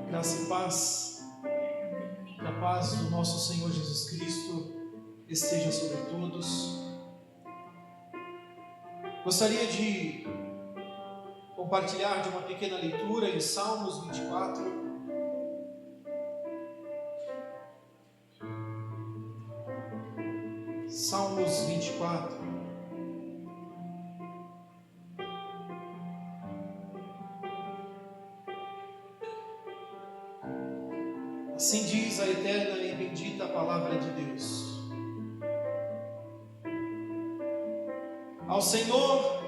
Graça e paz, que a paz do nosso Senhor Jesus Cristo esteja sobre todos. Gostaria de compartilhar de uma pequena leitura em Salmos 24. Salmos 24. Assim diz a eterna e bendita palavra de Deus. Ao Senhor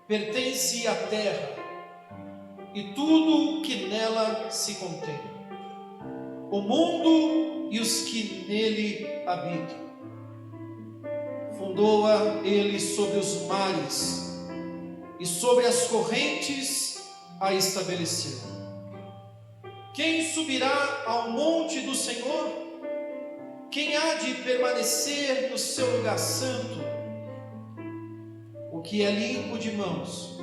pertence a terra e tudo o que nela se contém, o mundo e os que nele habitam. Fundou-a ele sobre os mares e sobre as correntes a estabeleceu. Quem subirá ao monte do Senhor? Quem há de permanecer no seu lugar santo? O que é limpo de mãos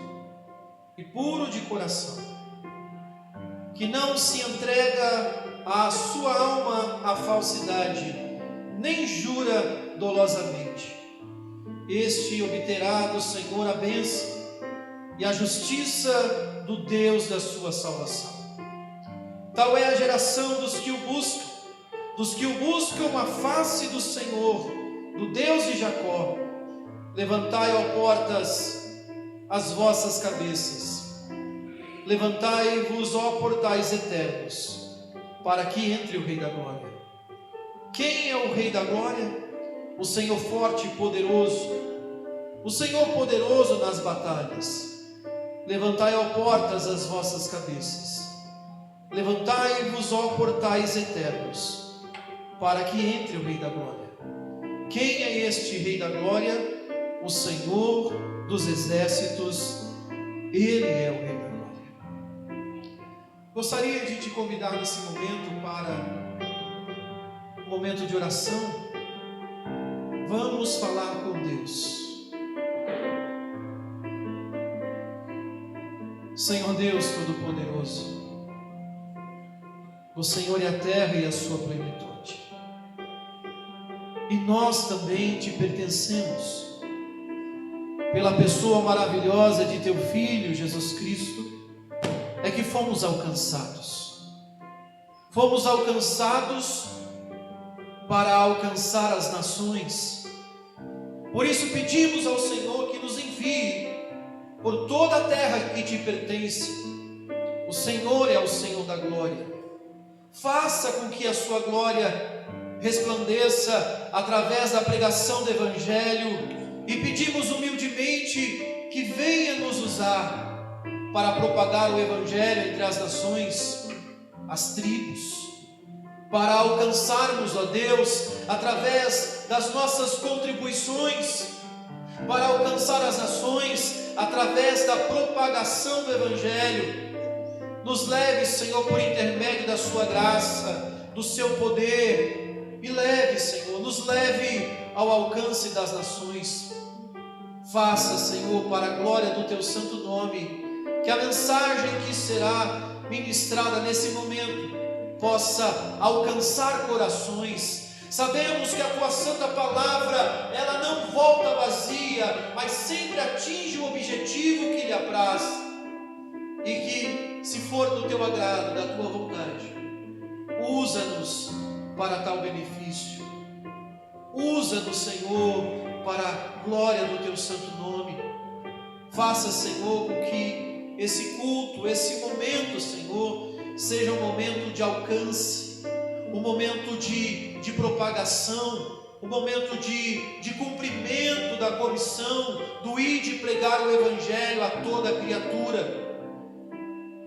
e puro de coração, que não se entrega a sua alma à falsidade, nem jura dolosamente. Este obterá do Senhor a bênção e a justiça do Deus da sua salvação. Tal é a geração dos que o buscam a face do Senhor, do Deus de Jacó. Levantai, ó portas, as vossas cabeças, levantai-vos, ó portais eternos, para que entre o Rei da Glória. Quem é o Rei da Glória? O Senhor forte e poderoso, o Senhor poderoso nas batalhas. Levantai, ó portas, as vossas cabeças, levantai-vos, ó portais eternos, para que entre o Rei da Glória. Quem é este Rei da Glória? O Senhor dos exércitos, Ele é o Rei da Glória. Gostaria de te convidar nesse momento para um momento de oração. Vamos falar com Deus. Senhor Deus Todo-Poderoso, o Senhor é a terra e a sua plenitude, e nós também te pertencemos. Pela pessoa maravilhosa de teu Filho Jesus Cristo, é que fomos alcançados. Fomos alcançados para alcançar as nações. Por isso pedimos ao Senhor que nos envie por toda a terra que te pertence. O Senhor é o Senhor da glória. Faça com que a sua glória resplandeça através da pregação do Evangelho, e pedimos humildemente que venha nos usar para propagar o Evangelho entre as nações, as tribos, para alcançarmos, ó Deus, através das nossas contribuições, para alcançar as nações através da propagação do Evangelho. Nos leve, Senhor, por intermédio da sua graça, do seu poder, e leve, Senhor, nos leve ao alcance das nações. Faça, Senhor, para a glória do teu santo nome, que a mensagem que será ministrada nesse momento possa alcançar corações. Sabemos que a tua santa palavra, ela não volta vazia, mas sempre atinge o objetivo que lhe apraz, e que, se for do teu agrado, da tua vontade, usa-nos para tal benefício. Usa-nos, Senhor, para a glória do teu santo nome. Faça, Senhor, com que esse culto, esse momento, Senhor, seja um momento de alcance, um momento de propagação, um momento de cumprimento da comissão do ir de pregar o Evangelho a toda a criatura.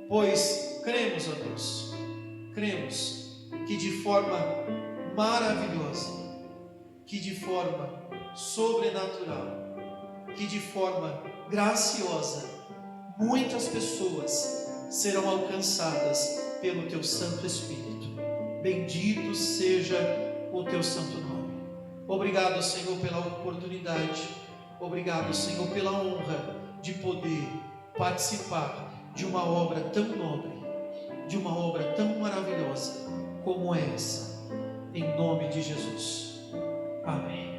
Pois cremos, ó Deus, cremos que de forma maravilhosa, que de forma sobrenatural, que de forma graciosa, muitas pessoas serão alcançadas pelo teu Santo Espírito. Bendito seja o teu santo nome. Obrigado, Senhor, pela oportunidade. Obrigado, Senhor, pela honra de poder participar de uma obra tão nobre, de uma obra tão maravilhosa como essa, em nome de Jesus. Amém.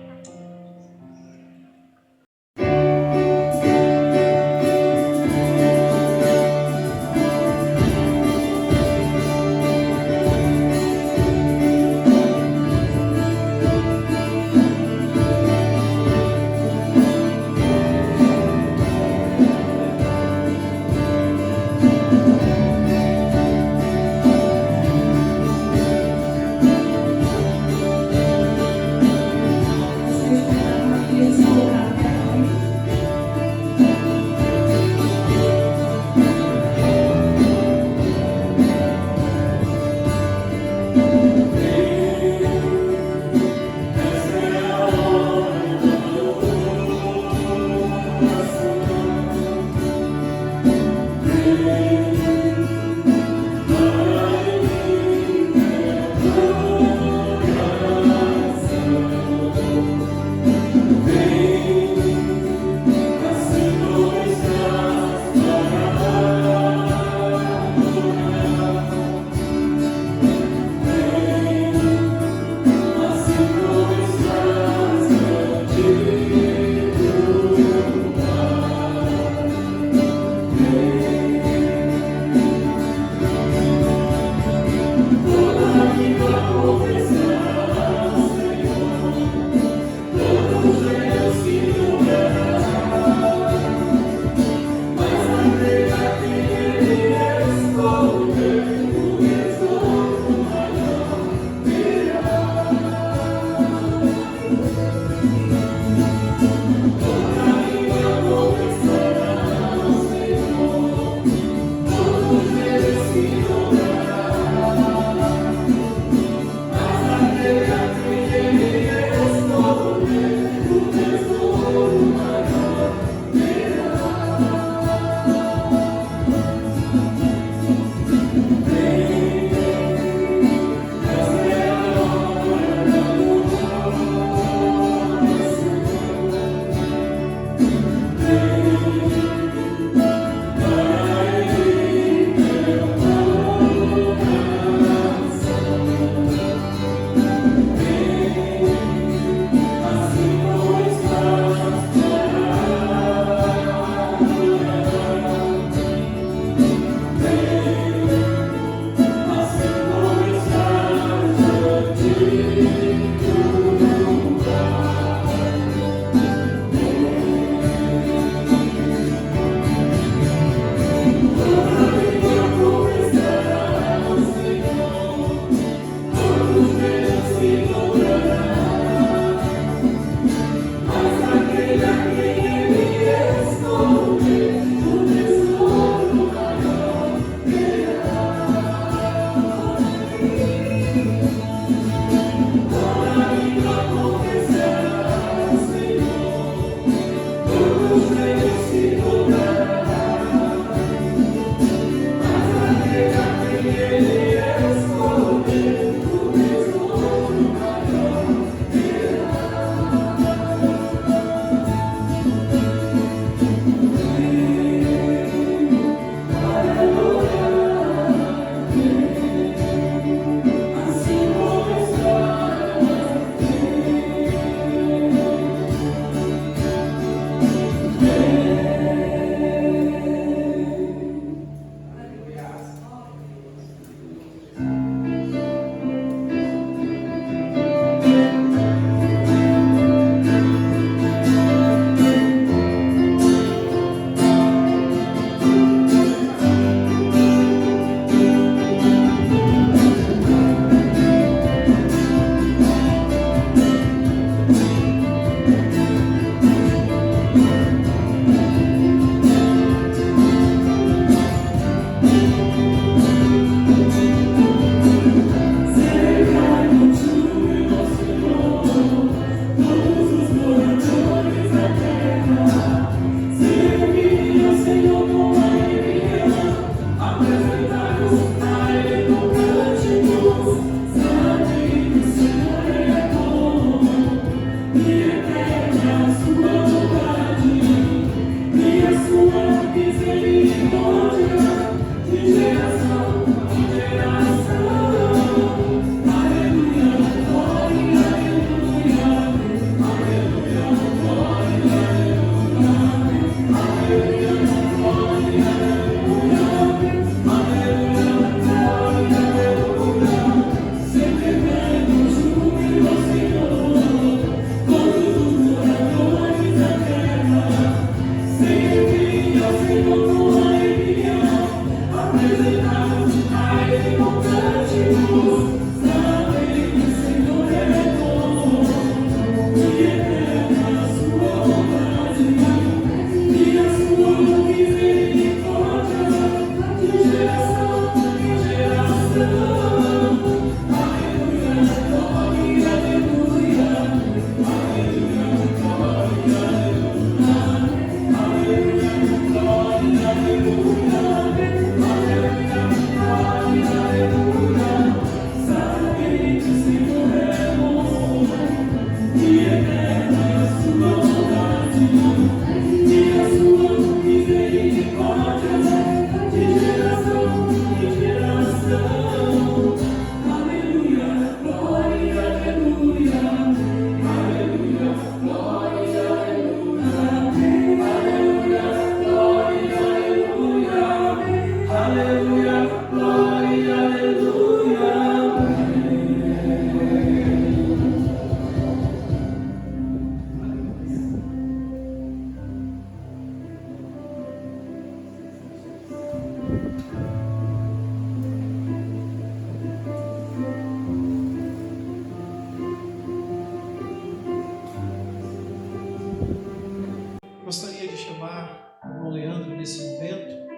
Gostaria de chamar o irmão Leandro nesse momento,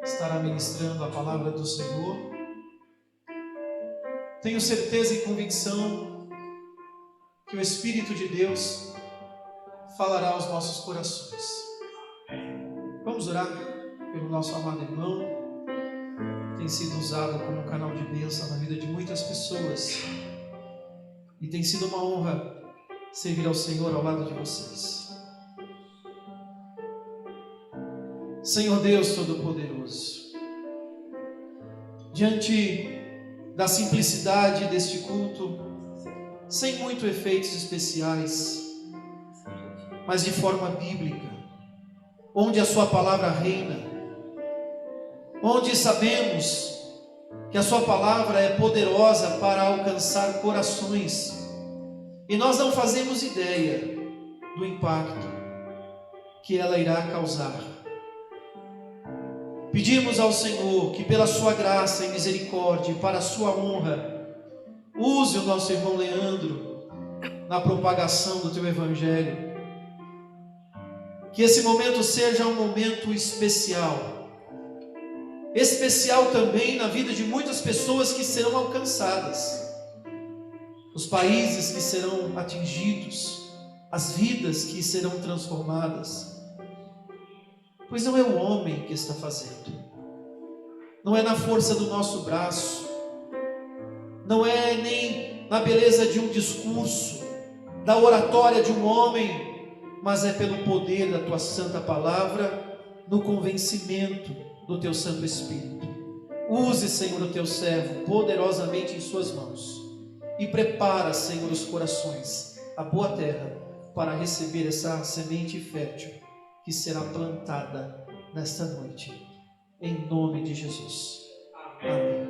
estará ministrando a palavra do Senhor. Tenho certeza e convicção que o Espírito de Deus falará aos nossos corações. Vamos orar pelo nosso amado irmão, que tem sido usado como um canal de bênção na vida de muitas pessoas, e tem sido uma honra servir ao Senhor ao lado de vocês. Senhor Deus Todo-Poderoso, diante da simplicidade deste culto, sem muito efeitos especiais, mas de forma bíblica, onde a sua palavra reina, onde sabemos que a sua palavra é poderosa para alcançar corações, e nós não fazemos ideia do impacto que ela irá causar. Pedimos ao Senhor que pela sua graça e misericórdia e para a sua honra, use o nosso irmão Leandro na propagação do teu evangelho. Que esse momento seja um momento especial também na vida de muitas pessoas que serão alcançadas, os países que serão atingidos, as vidas que serão transformadas. Pois não é o homem que está fazendo, não é na força do nosso braço, não é nem na beleza de um discurso, da oratória de um homem, mas é pelo poder da tua santa palavra, no convencimento do teu Santo Espírito. Use, Senhor, o teu servo poderosamente em suas mãos e prepara, Senhor, os corações, a boa terra, para receber essa semente fértil que será plantada nesta noite, em nome de Jesus. Amém.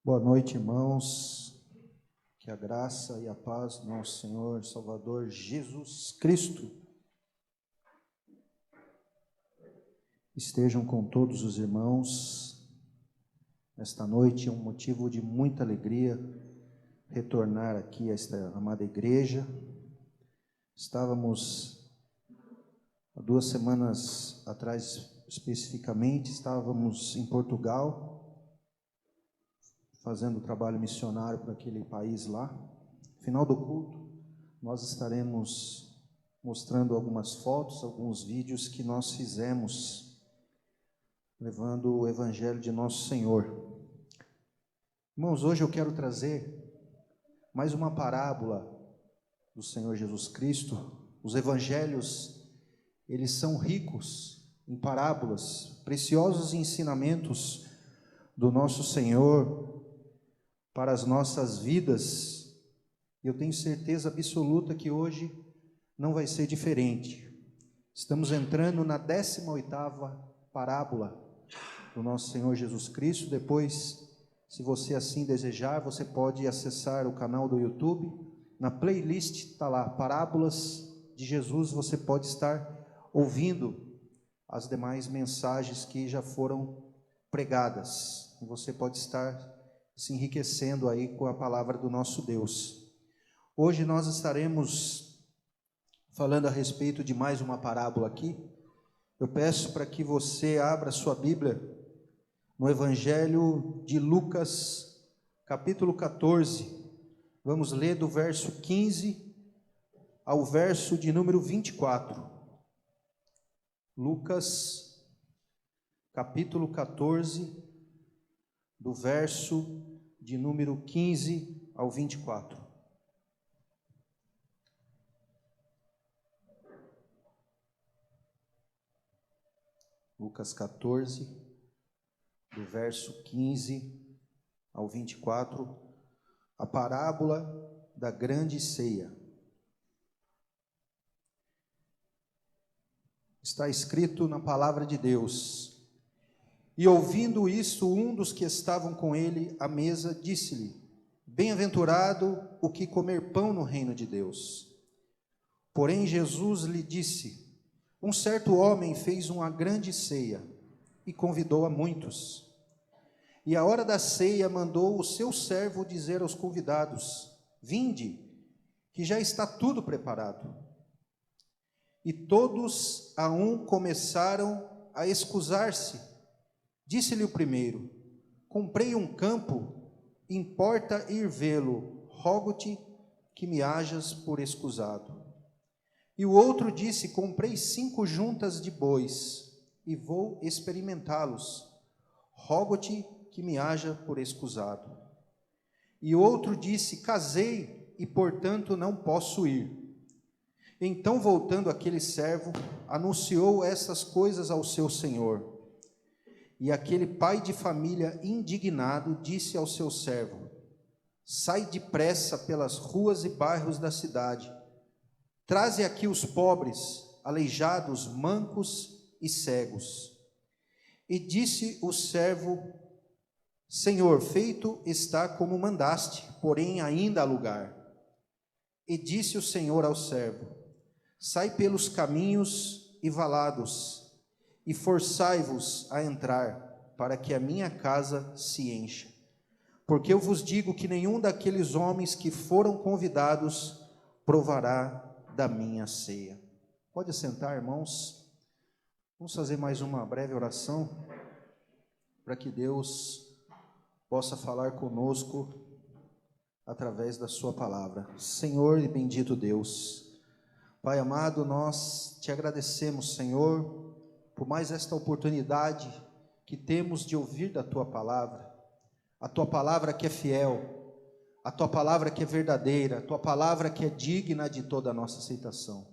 Boa noite, irmãos. Que a graça e a paz do nosso Senhor e Salvador Jesus Cristo estejam com todos os irmãos. Esta noite é um motivo de muita alegria retornar aqui a esta amada igreja. Estávamos, há 2 semanas atrás especificamente, estávamos em Portugal, fazendo trabalho missionário para aquele país lá. No final do culto, nós estaremos mostrando algumas fotos, alguns vídeos que nós fizemos, levando o Evangelho de Nosso Senhor. Irmãos, hoje eu quero trazer mais uma parábola do Senhor Jesus Cristo. Os evangelhos, eles são ricos em parábolas, preciosos ensinamentos do nosso Senhor para as nossas vidas. Eu tenho certeza absoluta que hoje não vai ser diferente. Estamos entrando na 18ª parábola do nosso Senhor Jesus Cristo. Depois, se você assim desejar, você pode acessar o canal do YouTube. Na playlist está lá, Parábolas de Jesus. Você pode estar ouvindo as demais mensagens que já foram pregadas. E você pode estar se enriquecendo aí com a palavra do nosso Deus. Hoje nós estaremos falando a respeito de mais uma parábola aqui. Eu peço para que você abra sua Bíblia no Evangelho de Lucas, capítulo 14, vamos ler do verso 15 ao verso de número 24. Lucas, capítulo 14, do verso de número 15 ao 24. Lucas 14, do verso 15 ao 24, a parábola da grande ceia. Está escrito na palavra de Deus: e ouvindo isto, um dos que estavam com ele à mesa disse-lhe: bem-aventurado o que comer pão no reino de Deus. Porém Jesus lhe disse: um certo homem fez uma grande ceia e convidou a muitos. E à hora da ceia mandou o seu servo dizer aos convidados: vinde, que já está tudo preparado. E todos a um começaram a escusar-se. Disse-lhe o primeiro: comprei um campo, importa ir vê-lo, rogo-te que me hajas por escusado. E o outro disse: comprei 5 juntas de bois, e vou experimentá-los, rogo-te que me haja por escusado. E outro disse: casei, e portanto não posso ir. Então, voltando aquele servo, anunciou essas coisas ao seu senhor. E aquele pai de família, indignado, disse ao seu servo: sai depressa pelas ruas e bairros da cidade, traze aqui os pobres, aleijados, mancos e cegos. E disse o servo: Senhor, feito está como mandaste, porém ainda há lugar. E disse o Senhor ao servo: sai pelos caminhos e valados, e forçai-vos a entrar, para que a minha casa se encha. Porque eu vos digo que nenhum daqueles homens que foram convidados provará da minha ceia. Pode sentar, irmãos. Vamos fazer mais uma breve oração, para que Deus possa falar conosco através da sua palavra. Senhor e bendito Deus, Pai amado, nós te agradecemos, Senhor, por mais esta oportunidade que temos de ouvir da tua palavra, a tua palavra que é fiel, a tua palavra que é verdadeira, a tua palavra que é digna de toda a nossa aceitação.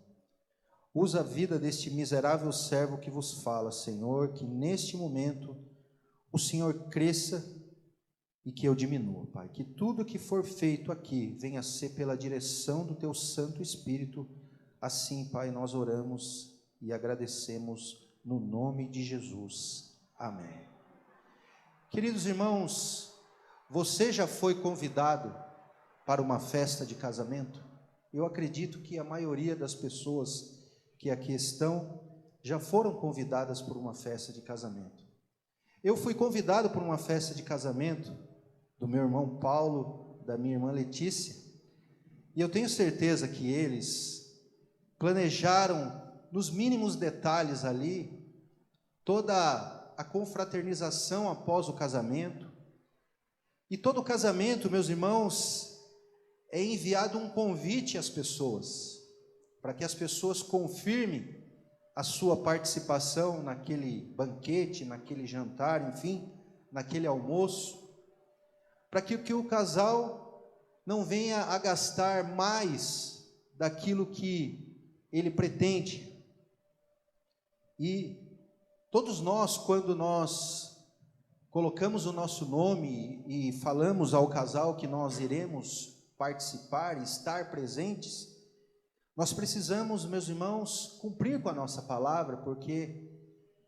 Usa a vida deste miserável servo que vos fala, Senhor, que neste momento o Senhor cresça e que eu diminua, Pai. Que tudo que for feito aqui venha a ser pela direção do teu Santo Espírito. Assim, Pai, nós oramos e agradecemos no nome de Jesus. Amém. Queridos irmãos, você já foi convidado para uma festa de casamento? Eu acredito que a maioria das pessoas que aqui estão já foram convidadas por uma festa de casamento. Eu fui convidado por uma festa de casamento do meu irmão Paulo, da minha irmã Letícia, e eu tenho certeza que eles planejaram nos mínimos detalhes ali toda a confraternização após o casamento. E todo casamento, meus irmãos, é enviado um convite às pessoas, para que as pessoas confirmem a sua participação naquele banquete, naquele jantar, enfim, naquele almoço, para que o casal não venha a gastar mais daquilo que ele pretende. E todos nós, quando nós colocamos o nosso nome e falamos ao casal que nós iremos participar, estar presentes, nós precisamos, meus irmãos, cumprir com a nossa palavra, porque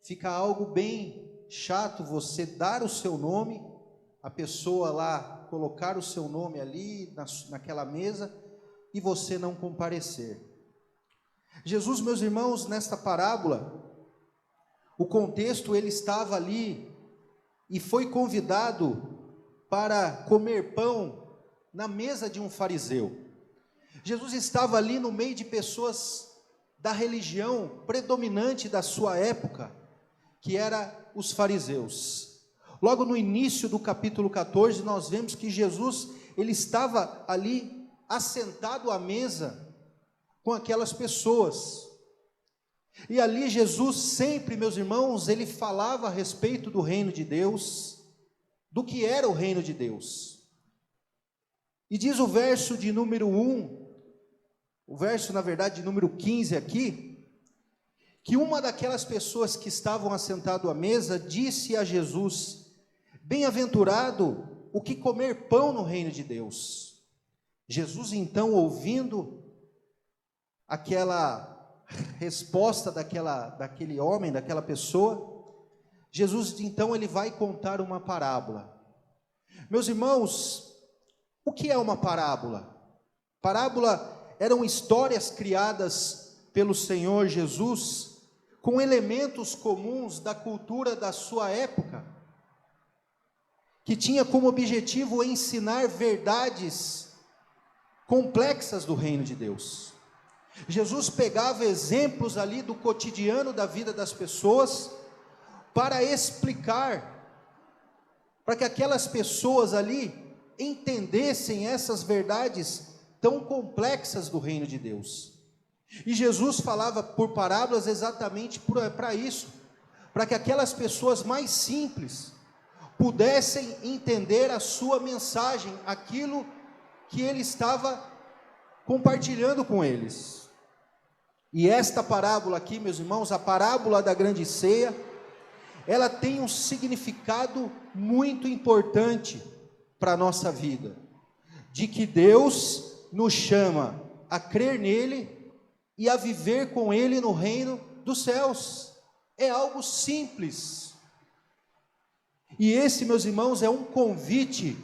fica algo bem chato você dar o seu nome, a pessoa lá colocar o seu nome ali naquela mesa e você não comparecer. Jesus, meus irmãos, nesta parábola, o contexto, ele estava ali e foi convidado para comer pão na mesa de um fariseu. Jesus estava ali no meio de pessoas da religião predominante da sua época, que era os fariseus. Logo no início do capítulo 14, nós vemos que Jesus, ele estava ali assentado à mesa com aquelas pessoas. E ali Jesus sempre, meus irmãos, ele falava a respeito do reino de Deus, do que era o reino de Deus. E diz o verso de número 1, o verso, na verdade, de número 15 aqui, que uma daquelas pessoas que estavam assentado à mesa disse a Jesus: bem-aventurado o que comer pão no reino de Deus. Jesus, então, ouvindo aquela resposta daquele homem, daquela pessoa, Jesus então ele vai contar uma parábola. Meus irmãos, o que é uma parábola? Parábola eram histórias criadas pelo Senhor Jesus com elementos comuns da cultura da sua época, que tinha como objetivo ensinar verdades complexas do reino de Deus. Jesus pegava exemplos ali do cotidiano da vida das pessoas para explicar, para que aquelas pessoas ali entendessem essas verdades tão complexas do reino de Deus. E Jesus falava por parábolas exatamente para isso, para que aquelas pessoas mais simples pudessem entender a sua mensagem, aquilo que ele estava compartilhando com eles. E esta parábola aqui, meus irmãos, a parábola da grande ceia, ela tem um significado muito importante para a nossa vida, de que Deus nos chama a crer nele e a viver com ele no reino dos céus. É algo simples. E esse, meus irmãos, é um convite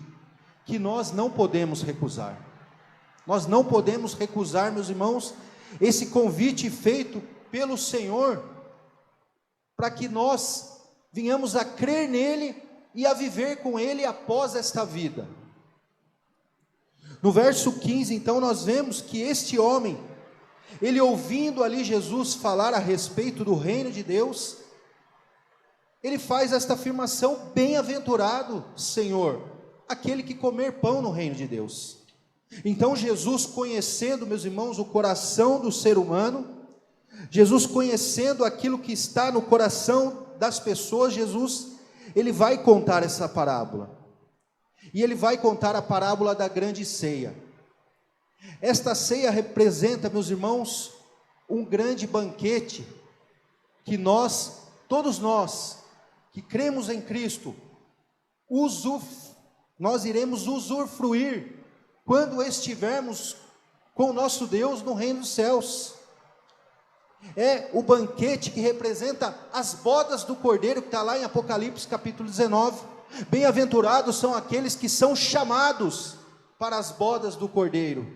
que nós não podemos recusar. Nós não podemos recusar, meus irmãos, esse convite feito pelo Senhor, para que nós venhamos a crer nele e a viver com ele após esta vida. No verso 15, então, nós vemos que este homem, ele ouvindo ali Jesus falar a respeito do reino de Deus, ele faz esta afirmação: bem-aventurado, Senhor, aquele que comer pão no reino de Deus. Então Jesus, conhecendo, meus irmãos, o coração do ser humano, Jesus conhecendo aquilo que está no coração das pessoas, Jesus, ele vai contar essa parábola. E ele vai contar a parábola da grande ceia. Esta ceia representa, meus irmãos, um grande banquete que nós, todos nós, que cremos em Cristo, nós iremos usufruir quando estivermos com o nosso Deus no reino dos céus. É o banquete que representa as bodas do Cordeiro, que está lá em Apocalipse capítulo 19. Bem-aventurados são aqueles que são chamados para as bodas do Cordeiro.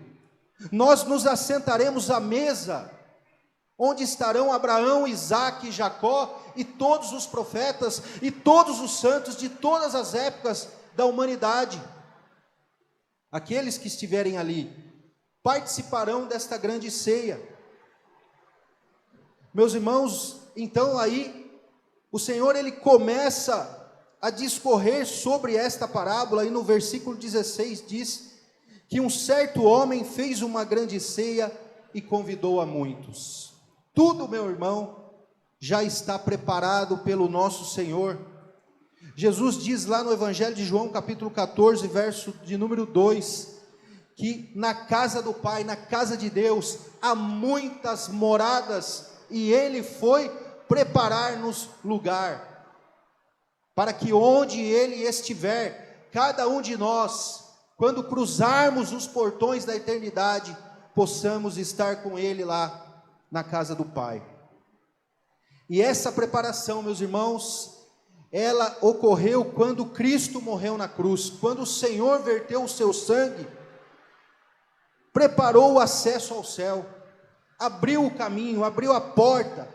Nós nos assentaremos à mesa, onde estarão Abraão, Isaque, Jacó e todos os profetas e todos os santos de todas as épocas da humanidade. Aqueles que estiverem ali participarão desta grande ceia. Meus irmãos, então aí o Senhor ele começa a discorrer sobre esta parábola, e no versículo 16 diz que um certo homem fez uma grande ceia e convidou a muitos. Tudo, meu irmão, já está preparado pelo nosso Senhor. Jesus diz lá no Evangelho de João, capítulo 14, verso de número 2, que na casa do Pai, na casa de Deus, há muitas moradas, e Ele foi preparar-nos lugar, para que onde Ele estiver, cada um de nós, quando cruzarmos os portões da eternidade, possamos estar com Ele lá na casa do Pai. E essa preparação, meus irmãos, ela ocorreu quando Cristo morreu na cruz, quando o Senhor verteu o seu sangue, preparou o acesso ao céu, abriu o caminho, abriu a porta,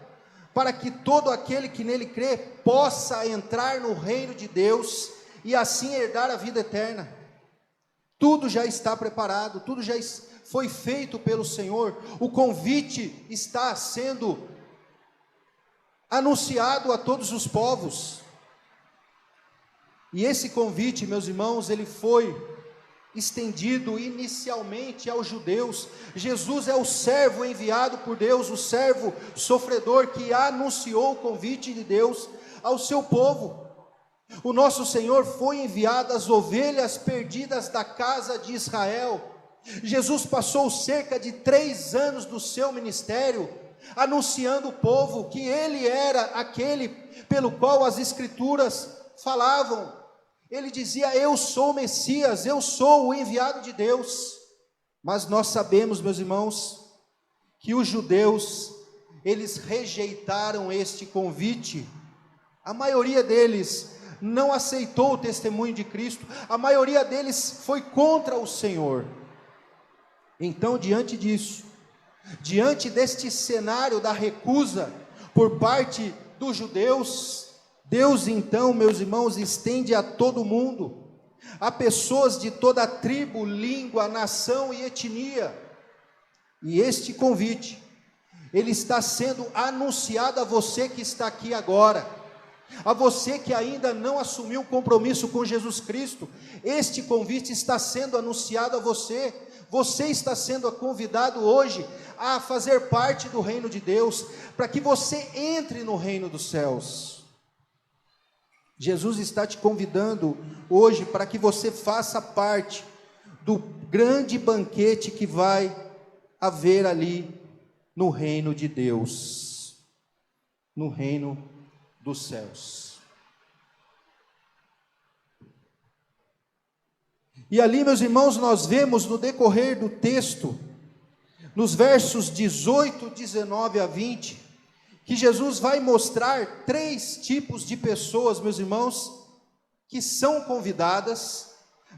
para que todo aquele que nele crê, possa entrar no reino de Deus, e assim herdar a vida eterna. Tudo já está preparado, tudo já foi feito pelo Senhor, o convite está sendo anunciado a todos os povos. E esse convite, meus irmãos, ele foi estendido inicialmente aos judeus. Jesus é o servo enviado por Deus, o servo sofredor que anunciou o convite de Deus ao seu povo. O nosso Senhor foi enviado às ovelhas perdidas da casa de Israel. Jesus passou cerca de 3 anos do seu ministério, anunciando o povo que Ele era aquele pelo qual as Escrituras falavam. Ele dizia: eu sou o Messias, eu sou o enviado de Deus. Mas nós sabemos, meus irmãos, que os judeus, eles rejeitaram este convite. A maioria deles não aceitou o testemunho de Cristo, a maioria deles foi contra o Senhor. Então, diante disso, diante deste cenário da recusa por parte dos judeus, Deus então, meus irmãos, estende a todo mundo, a pessoas de toda tribo, língua, nação e etnia, e este convite, ele está sendo anunciado a você que está aqui agora, a você que ainda não assumiu um compromisso com Jesus Cristo. Este convite está sendo anunciado a você. Você está sendo convidado hoje a fazer parte do reino de Deus, para que você entre no reino dos céus. Jesus está te convidando hoje para que você faça parte do grande banquete que vai haver ali no reino de Deus, no reino dos céus. E ali, meus irmãos, nós vemos no decorrer do texto, nos versos 18, 19 a 20, que Jesus vai mostrar 3 tipos de pessoas, meus irmãos, que são convidadas,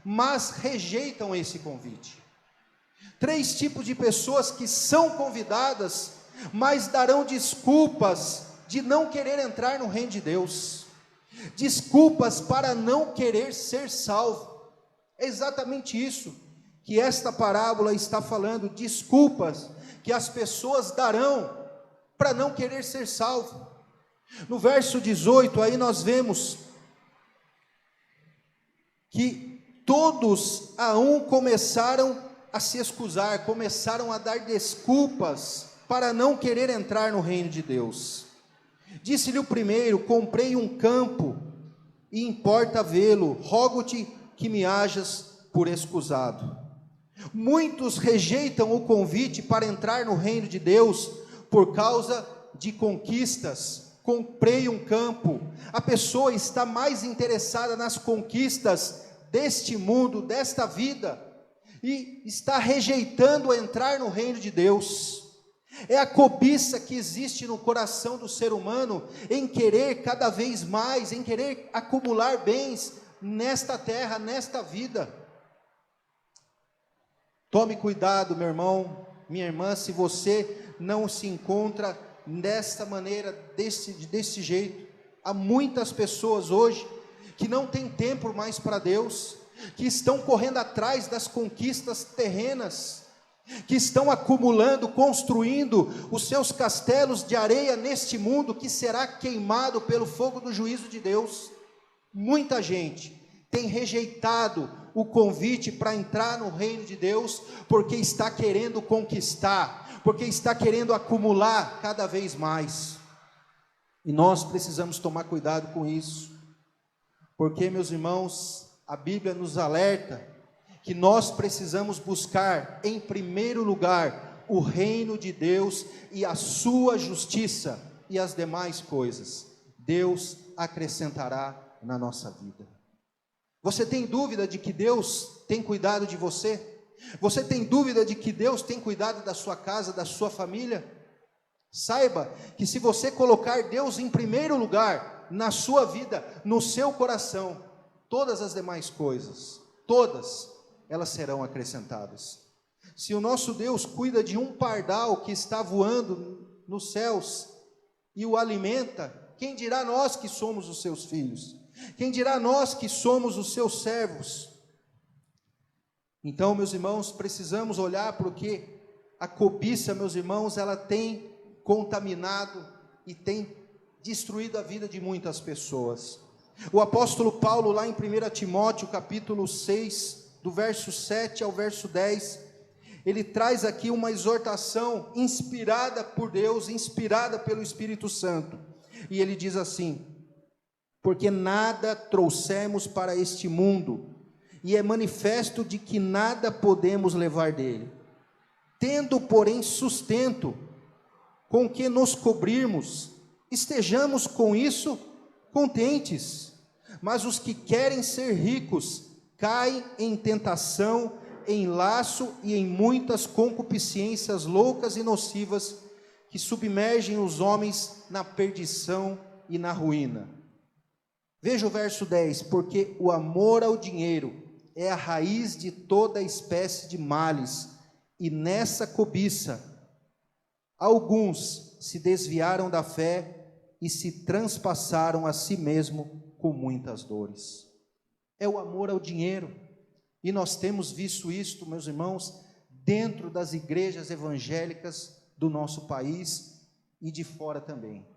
mas rejeitam esse convite. 3 tipos de pessoas que são convidadas, mas darão desculpas de não querer entrar no reino de Deus, desculpas para não querer ser salvo. É exatamente isso que esta parábola está falando, desculpas que as pessoas darão para não querer ser salvo. No verso 18, aí nós vemos que todos a um começaram a se excusar, começaram a dar desculpas para não querer entrar no reino de Deus. Disse-lhe o primeiro: comprei um campo e importa vê-lo, rogo-te que me hajas por escusado. Muitos rejeitam o convite para entrar no reino de Deus por causa de conquistas. Comprei um campo. A pessoa está mais interessada nas conquistas deste mundo, desta vida, e está rejeitando entrar no reino de Deus. É a cobiça que existe no coração do ser humano em querer cada vez mais, em querer acumular bens nesta terra, nesta vida. Tome cuidado, meu irmão, minha irmã, se você não se encontra desta maneira, desse jeito. Há muitas pessoas hoje que não têm tempo mais para Deus, que estão correndo atrás das conquistas terrenas, que estão acumulando, construindo os seus castelos de areia neste mundo que será queimado pelo fogo do juízo de Deus. Muita gente tem rejeitado o convite para entrar no reino de Deus, porque está querendo conquistar, porque está querendo acumular cada vez mais. E nós precisamos tomar cuidado com isso, porque, meus irmãos, a Bíblia nos alerta que nós precisamos buscar, em primeiro lugar, o reino de Deus e a sua justiça, e as demais coisas Deus acrescentará na nossa vida. Você tem dúvida de que Deus tem cuidado de você? Você tem dúvida de que Deus tem cuidado da sua casa, da sua família? Saiba que se você colocar Deus em primeiro lugar na sua vida, no seu coração, todas as demais coisas, todas elas serão acrescentadas. Se o nosso Deus cuida de um pardal que está voando nos céus e o alimenta, quem dirá nós que somos os seus filhos? Quem dirá nós que somos os seus servos? Então, meus irmãos, precisamos olhar porque a cobiça, meus irmãos, ela tem contaminado e tem destruído a vida de muitas pessoas. O apóstolo Paulo, lá em 1 Timóteo, capítulo 6, do verso 7 ao verso 10, ele traz aqui uma exortação inspirada por Deus, inspirada pelo Espírito Santo, e ele diz assim: porque nada trouxemos para este mundo, e é manifesto de que nada podemos levar dele. Tendo, porém, sustento com que nos cobrirmos, estejamos com isso contentes. Mas os que querem ser ricos caem em tentação, em laço e em muitas concupiscências loucas e nocivas, que submergem os homens na perdição e na ruína. Veja o verso 10, porque o amor ao dinheiro é a raiz de toda espécie de males, e nessa cobiça, alguns se desviaram da fé e se transpassaram a si mesmo com muitas dores. É o amor ao dinheiro, e nós temos visto isto, meus irmãos, dentro das igrejas evangélicas do nosso país e de fora também.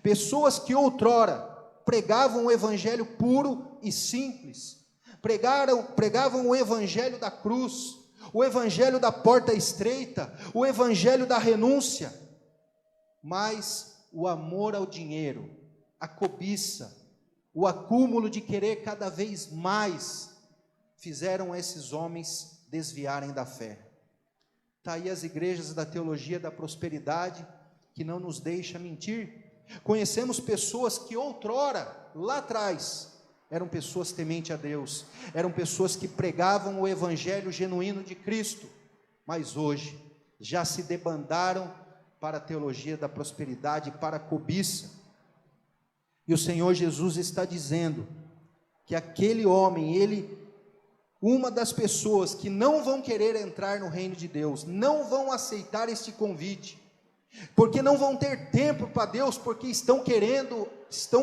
Pessoas que outrora pregavam o evangelho puro e simples, pregavam o evangelho da cruz, o evangelho da porta estreita, o evangelho da renúncia, mas o amor ao dinheiro, a cobiça, o acúmulo de querer cada vez mais, fizeram esses homens desviarem da fé. Está aí as igrejas da teologia da prosperidade, que não nos deixa mentir. Conhecemos pessoas que outrora, lá atrás, eram pessoas tementes a Deus, eram pessoas que pregavam o evangelho genuíno de Cristo, mas hoje já se debandaram para a teologia da prosperidade, para a cobiça. E o Senhor Jesus está dizendo que aquele homem, uma das pessoas que não vão querer entrar no reino de Deus, não vão aceitar este convite, porque não vão ter tempo para Deus, porque estão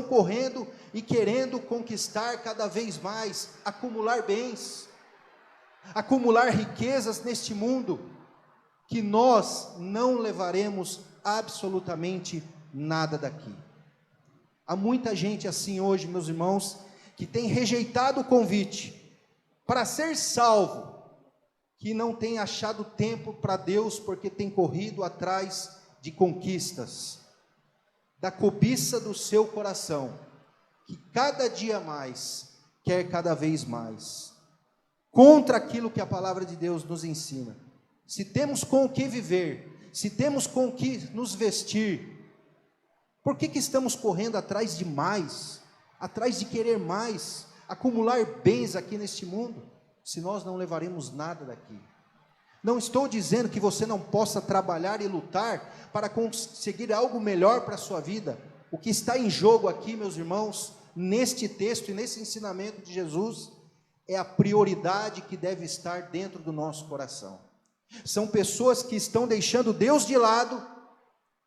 correndo e querendo conquistar cada vez mais, acumular bens, acumular riquezas neste mundo, que nós não levaremos absolutamente nada daqui. Há muita gente assim hoje, meus irmãos, que tem rejeitado o convite para ser salvo, que não tem achado tempo para Deus, porque tem corrido atrás de conquistas, da cobiça do seu coração, que cada dia mais quer cada vez mais, contra aquilo que a palavra de Deus nos ensina. Se temos com o que viver, se temos com o que nos vestir, por que estamos correndo atrás de mais, atrás de querer mais, acumular bens aqui neste mundo, se nós não levaremos nada daqui? Não estou dizendo que você não possa trabalhar e lutar para conseguir algo melhor para a sua vida. O que está em jogo aqui, meus irmãos, neste texto e nesse ensinamento de Jesus, é a prioridade que deve estar dentro do nosso coração. São pessoas que estão deixando Deus de lado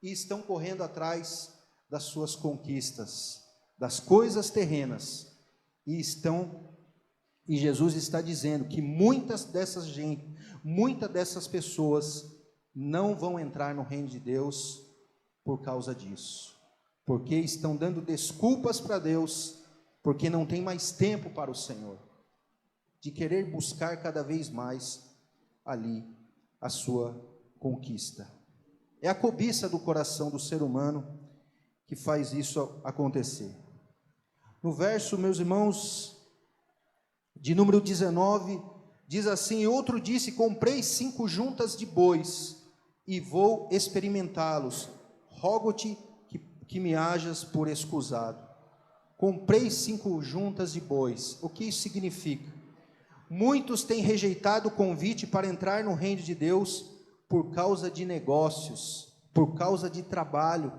e estão correndo atrás das suas conquistas, das coisas terrenas, e Jesus está dizendo que muitas dessas pessoas não vão entrar no reino de Deus por causa disso, porque estão dando desculpas para Deus, porque não tem mais tempo para o Senhor, de querer buscar cada vez mais ali a sua conquista. É a cobiça do coração do ser humano que faz isso acontecer. No verso, meus irmãos, de número 19, diz assim: outro disse, comprei 5 juntas de bois, e vou experimentá-los, rogo-te que me hajas por escusado. Comprei 5 juntas de bois. O que isso significa? Muitos têm rejeitado o convite para entrar no reino de Deus por causa de negócios, por causa de trabalho.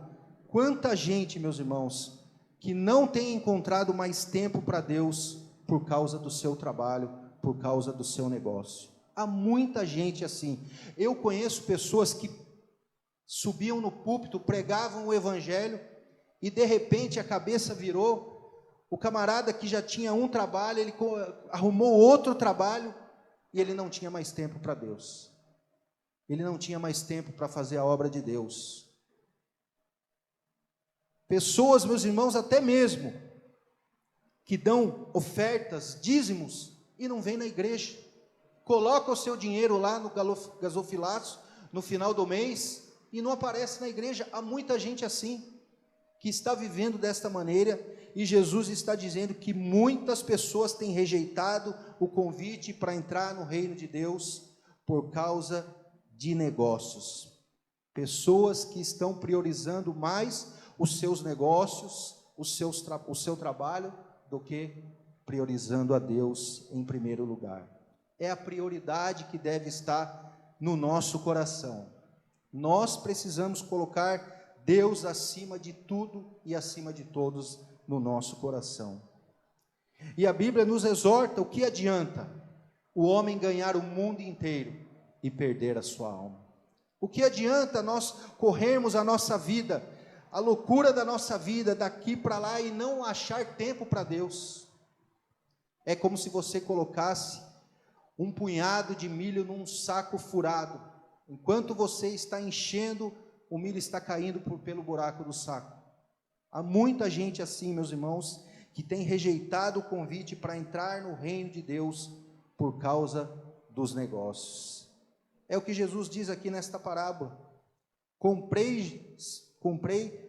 Quanta gente, meus irmãos, que não tem encontrado mais tempo para Deus por causa do seu trabalho, por causa do seu negócio. Há muita gente assim. Eu conheço pessoas que subiam no púlpito, pregavam o evangelho e de repente a cabeça virou. O camarada que já tinha um trabalho, ele arrumou outro trabalho e ele não tinha mais tempo para Deus. Ele não tinha mais tempo para fazer a obra de Deus. Pessoas, meus irmãos, até mesmo que dão ofertas, dízimos e não vêm na igreja. Coloca o seu dinheiro lá no gasofilaço no final do mês e não aparece na igreja. Há muita gente assim que está vivendo desta maneira, e Jesus está dizendo que muitas pessoas têm rejeitado o convite para entrar no reino de Deus por causa de negócios. Pessoas que estão priorizando mais os seus negócios, o seu trabalho, do que priorizando a Deus em primeiro lugar. É a prioridade que deve estar no nosso coração. Nós precisamos colocar Deus acima de tudo e acima de todos no nosso coração. E a Bíblia nos exorta: o que adianta o homem ganhar o mundo inteiro e perder a sua alma? O que adianta nós corrermos a nossa vida, a loucura da nossa vida, daqui para lá, e não achar tempo para Deus? É como se você colocasse um punhado de milho num saco furado. Enquanto você está enchendo, o milho está caindo pelo buraco do saco. Há muita gente assim, meus irmãos, que tem rejeitado o convite para entrar no reino de Deus por causa dos negócios. É o que Jesus diz aqui nesta parábola: comprei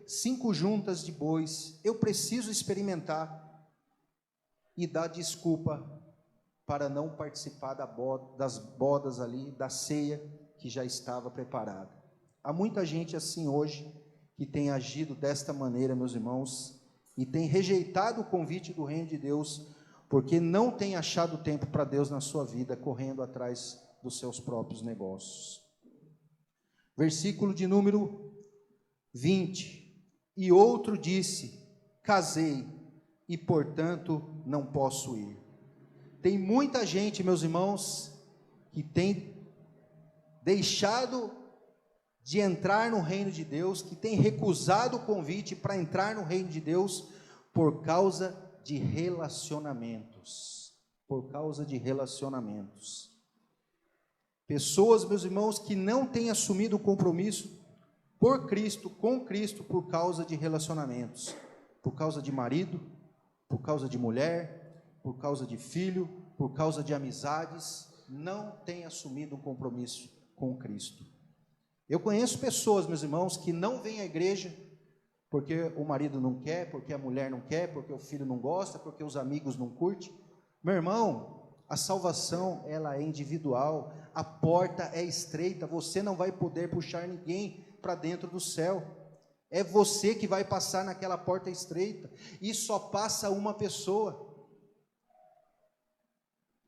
5 juntas de bois, eu preciso experimentar, e dá desculpa para não participar das bodas ali, da ceia que já estava preparada. Há muita gente assim hoje, que tem agido desta maneira, meus irmãos, e tem rejeitado o convite do reino de Deus, porque não tem achado tempo para Deus na sua vida, correndo atrás dos seus próprios negócios. Versículo de número 20: e outro disse: casei, e portanto não posso ir. Tem muita gente, meus irmãos, que tem deixado de entrar no reino de Deus, que tem recusado o convite para entrar no reino de Deus por causa de relacionamentos. Por causa de relacionamentos. Pessoas, meus irmãos, que não têm assumido o compromisso por Cristo, com Cristo, por causa de relacionamentos, por causa de marido, por causa de mulher, por causa de filho, por causa de amizades, não têm assumido um compromisso com Cristo. Eu conheço pessoas, meus irmãos, que não vêm à igreja porque o marido não quer, porque a mulher não quer, porque o filho não gosta, porque os amigos não curtem. Meu irmão, a salvação, ela é individual, a porta é estreita, você não vai poder puxar ninguém para dentro do céu. É você que vai passar naquela porta estreita, e só passa uma pessoa.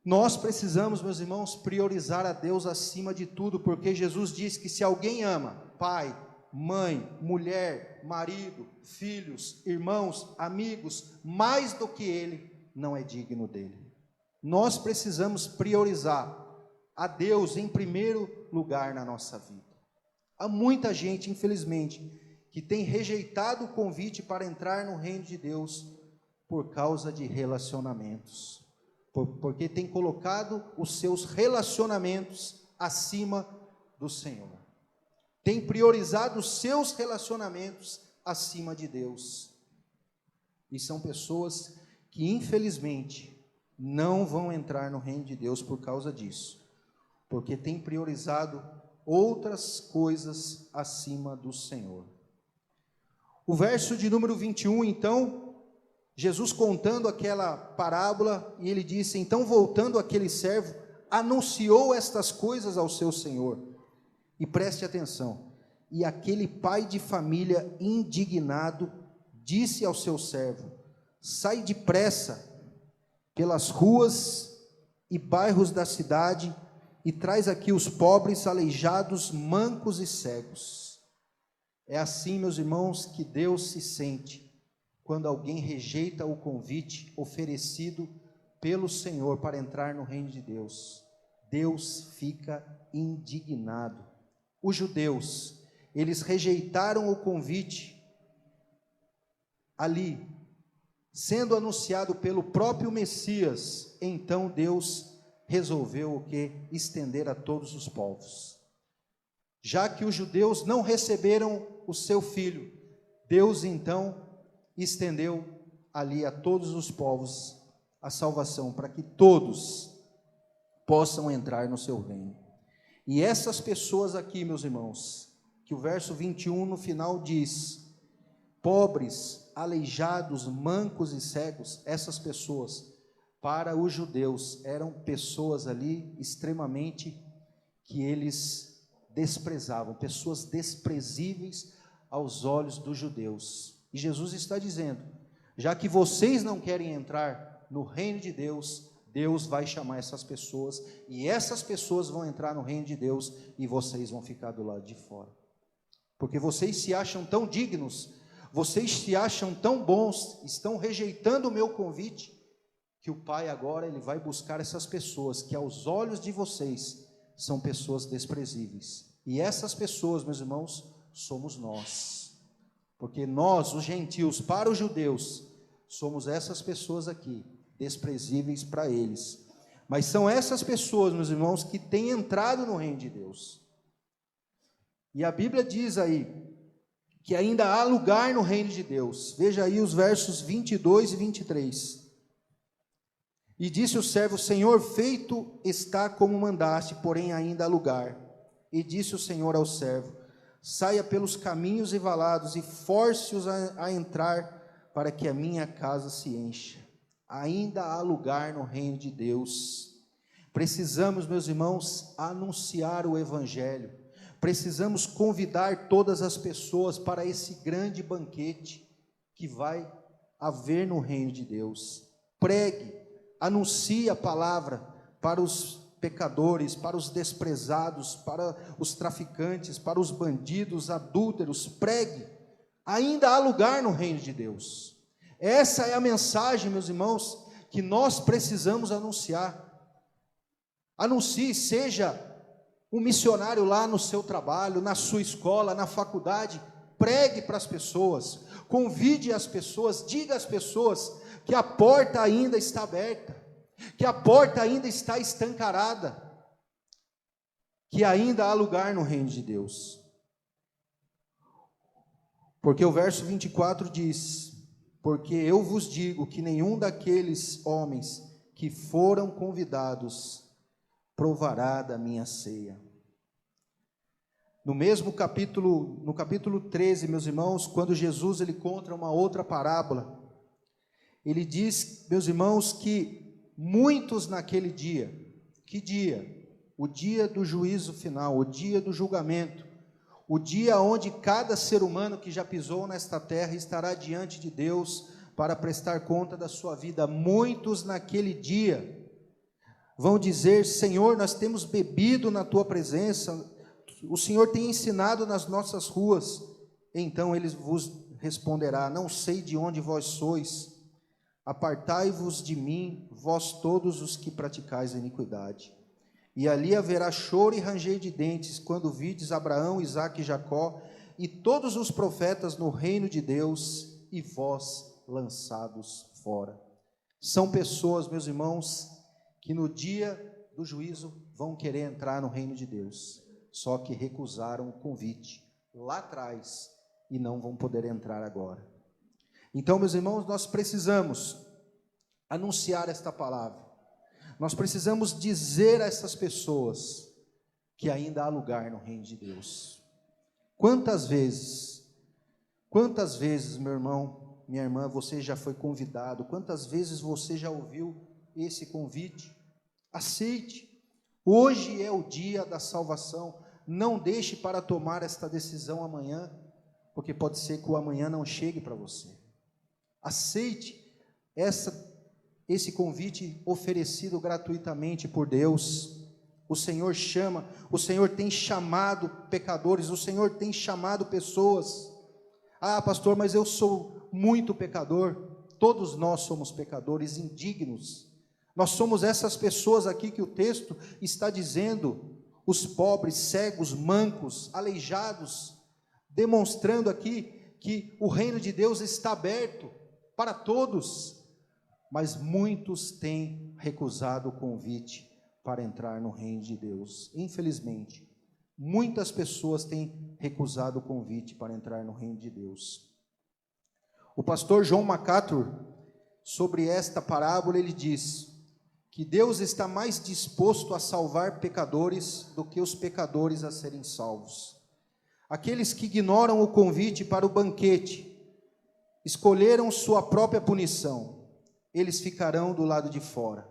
Nós precisamos, meus irmãos, priorizar a Deus acima de tudo, porque Jesus disse que se alguém ama pai, mãe, mulher, marido, filhos, irmãos, amigos, mais do que ele, não é digno dele. Nós precisamos priorizar a Deus em primeiro lugar na nossa vida. Há muita gente, infelizmente, que tem rejeitado o convite para entrar no reino de Deus por causa de relacionamentos. Porque tem colocado os seus relacionamentos acima do Senhor. Tem priorizado os seus relacionamentos acima de Deus. E são pessoas que, infelizmente, não vão entrar no reino de Deus por causa disso. Porque tem priorizado outras coisas acima do Senhor. O verso de número 21, então, Jesus contando aquela parábola, e ele disse: então, voltando aquele servo, anunciou estas coisas ao seu senhor. E preste atenção: e aquele pai de família indignado disse ao seu servo: sai depressa pelas ruas e bairros da cidade e traz aqui os pobres, aleijados, mancos e cegos. É assim, meus irmãos, que Deus se sente quando alguém rejeita o convite oferecido pelo Senhor para entrar no reino de Deus. Deus fica indignado. Os judeus, eles rejeitaram o convite ali, sendo anunciado pelo próprio Messias. Então Deus resolveu o que? Estender a todos os povos. Já que os judeus não receberam o seu filho, Deus então estendeu ali a todos os povos a salvação, para que todos possam entrar no seu reino. E essas pessoas aqui, meus irmãos, que o verso 21 no final diz: pobres, aleijados, mancos e cegos, essas pessoas, para os judeus, eram pessoas ali extremamente que eles desprezavam, pessoas desprezíveis aos olhos dos judeus. E Jesus está dizendo: já que vocês não querem entrar no reino de Deus, Deus vai chamar essas pessoas, e essas pessoas vão entrar no reino de Deus, e vocês vão ficar do lado de fora. porque vocês se acham tão dignos, vocês se acham tão bons, estão rejeitando o meu convite, que o Pai agora ele vai buscar essas pessoas, que aos olhos de vocês são pessoas desprezíveis. E essas pessoas, meus irmãos, somos nós. Porque nós, os gentios, para os judeus, somos essas pessoas aqui, desprezíveis para eles. Mas são essas pessoas, meus irmãos, que têm entrado no reino de Deus. E a Bíblia diz aí, que ainda há lugar no reino de Deus. Veja aí os versos 22 e 23. E disse o servo: Senhor, feito está como mandaste, porém ainda há lugar. E disse o Senhor ao servo: saia pelos caminhos e valados e force-os a entrar, para que a minha casa se encha. Ainda há lugar no reino de Deus. Precisamos, meus irmãos, anunciar o evangelho. Precisamos convidar todas as pessoas para esse grande banquete que vai haver no reino de Deus. Pregue, anuncie a palavra para os pecadores, para os desprezados, para os traficantes, para os bandidos, adúlteros. Pregue, ainda há lugar no reino de Deus. Essa é a mensagem, meus irmãos, que nós precisamos anunciar. Anuncie, seja um missionário lá no seu trabalho, na sua escola, na faculdade. Pregue para as pessoas, convide as pessoas, diga às pessoas que a porta ainda está aberta, que a porta ainda está escancarada, que ainda há lugar no reino de Deus. Porque o verso 24 diz: porque eu vos digo que nenhum daqueles homens que foram convidados provará da minha ceia. No mesmo capítulo, no capítulo 13, meus irmãos, quando Jesus ele conta uma outra parábola, ele diz, meus irmãos, que muitos naquele dia, que dia? O dia do juízo final, o dia do julgamento, o dia onde cada ser humano que já pisou nesta terra estará diante de Deus para prestar conta da sua vida. Muitos naquele dia vão dizer: Senhor, nós temos bebido na tua presença, o Senhor tem ensinado nas nossas ruas. Então ele vos responderá: não sei de onde vós sois, apartai-vos de mim, vós todos os que praticais a iniquidade. E ali haverá choro e ranger de dentes, quando vides Abraão, Isaque e Jacó, e todos os profetas no reino de Deus, e vós lançados fora. São pessoas, meus irmãos, que no dia do juízo vão querer entrar no reino de Deus, só que recusaram o convite lá atrás e não vão poder entrar agora. Então, meus irmãos, nós precisamos anunciar esta palavra. Nós precisamos dizer a essas pessoas que ainda há lugar no reino de Deus. Quantas vezes, meu irmão, minha irmã, você já foi convidado? Quantas vezes você já ouviu esse convite? Aceite. Hoje é o dia da salvação. Não deixe para tomar esta decisão amanhã, porque pode ser que o amanhã não chegue para você. Aceite esse convite oferecido gratuitamente por Deus. O Senhor chama, o Senhor tem chamado pecadores, o Senhor tem chamado pessoas. Ah, pastor, mas eu sou muito pecador. Todos nós somos pecadores indignos. Nós somos essas pessoas aqui que o texto está dizendo, os pobres, cegos, mancos, aleijados, demonstrando aqui que o reino de Deus está aberto para todos, mas muitos têm recusado o convite para entrar no reino de Deus. Infelizmente, muitas pessoas têm recusado o convite para entrar no reino de Deus. O pastor John MacArthur, sobre esta parábola, ele diz que Deus está mais disposto a salvar pecadores do que os pecadores a serem salvos. Aqueles que ignoram o convite para o banquete, escolheram sua própria punição, eles ficarão do lado de fora.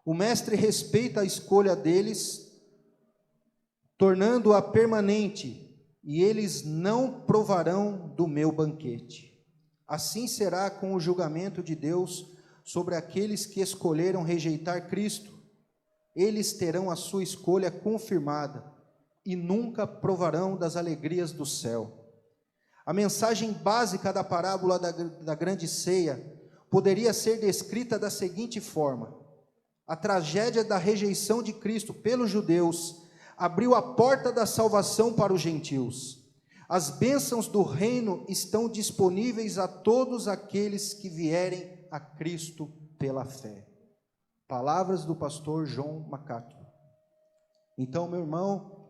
O mestre respeita a escolha deles, tornando-a permanente, e eles não provarão do meu banquete. Assim será com o julgamento de Deus sobre aqueles que escolheram rejeitar Cristo. Eles terão a sua escolha confirmada, e nunca provarão das alegrias do céu. A mensagem básica da parábola da grande ceia poderia ser descrita da seguinte forma: a tragédia da rejeição de Cristo pelos judeus abriu a porta da salvação para os gentios. As bênçãos do reino estão disponíveis a todos aqueles que vierem a Cristo pela fé. Palavras do pastor John MacArthur. Então, meu irmão,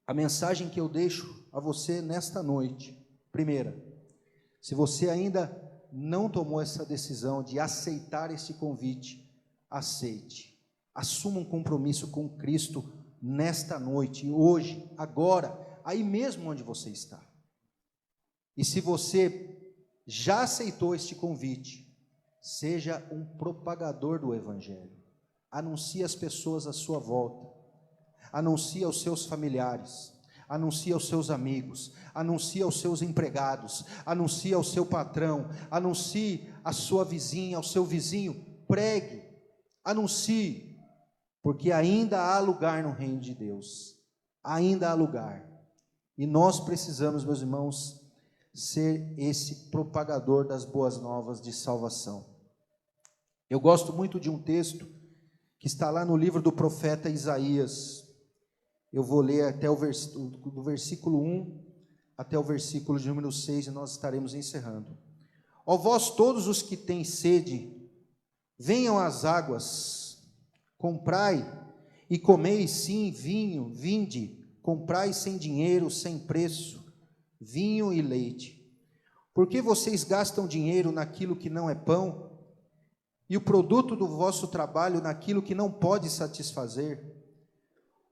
a mensagem que eu deixo a você nesta noite, primeira, se você ainda não tomou essa decisão de aceitar esse convite, aceite, assuma um compromisso com Cristo nesta noite, hoje, agora, aí mesmo onde você está. E se você já aceitou este convite, seja um propagador do Evangelho, anuncie às pessoas à sua volta, anuncie aos seus familiares, anuncie aos seus amigos, anuncie aos seus empregados, anuncie ao seu patrão, anuncie à sua vizinha, ao seu vizinho, pregue, anuncie, porque ainda há lugar no reino de Deus, ainda há lugar, e nós precisamos, meus irmãos, ser esse propagador das boas novas de salvação. Eu gosto muito de um texto que está lá no livro do profeta Isaías. Eu vou ler até do versículo 1 até o versículo de número 6 e nós estaremos encerrando. Ó vós todos os que têm sede, venham às águas, comprai e comei sim vinho, vinde, comprai sem dinheiro, sem preço, vinho e leite. Por que vocês gastam dinheiro naquilo que não é pão, e o produto do vosso trabalho naquilo que não pode satisfazer?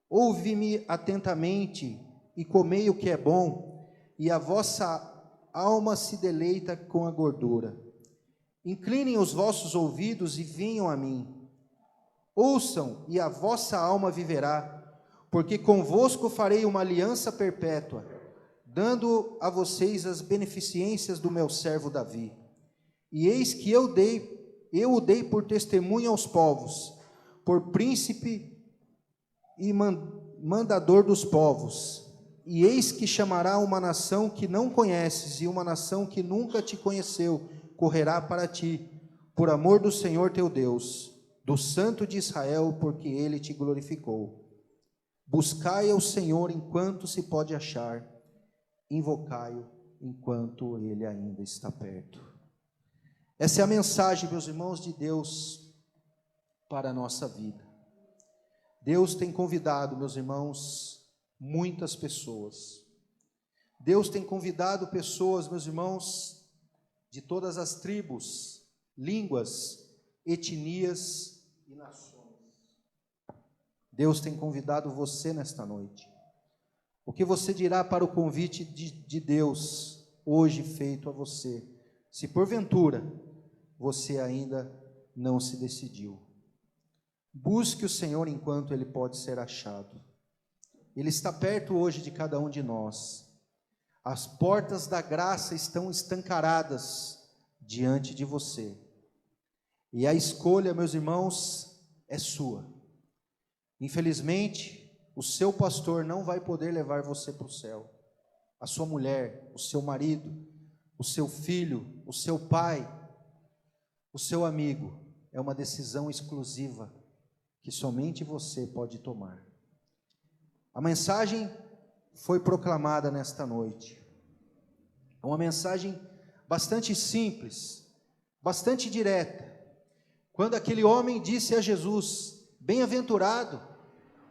Ouve-me atentamente e comei o que é bom, e a vossa alma se deleita com a gordura. Inclinem os vossos ouvidos e venham a mim. Ouçam, e a vossa alma viverá, porque convosco farei uma aliança perpétua, dando a vocês as beneficências do meu servo Davi. E eis que eu o dei por testemunha aos povos, por príncipe e mandador dos povos. E eis que chamará uma nação que não conheces, e uma nação que nunca te conheceu, correrá para ti, por amor do Senhor teu Deus, do Santo de Israel, porque ele te glorificou. Buscai ao Senhor enquanto se pode achar, invocai-o enquanto ele ainda está perto. Essa é a mensagem, meus irmãos, de Deus para a nossa vida. Deus tem convidado, meus irmãos, muitas pessoas. Deus tem convidado pessoas, meus irmãos, de todas as tribos, línguas, etnias e nações. Deus tem convidado você nesta noite. O que você dirá para o convite de Deus hoje feito a você, se porventura você ainda não se decidiu? Busque o Senhor enquanto Ele pode ser achado. Ele está perto hoje de cada um de nós. As portas da graça estão escancaradas diante de você. E a escolha, meus irmãos, é sua. Infelizmente, o seu pastor não vai poder levar você para o céu. A sua mulher, o seu marido, o seu filho, o seu pai, o seu amigo. É uma decisão exclusiva que somente você pode tomar. A mensagem foi proclamada nesta noite. É uma mensagem bastante simples, bastante direta. Quando aquele homem disse a Jesus: bem-aventurado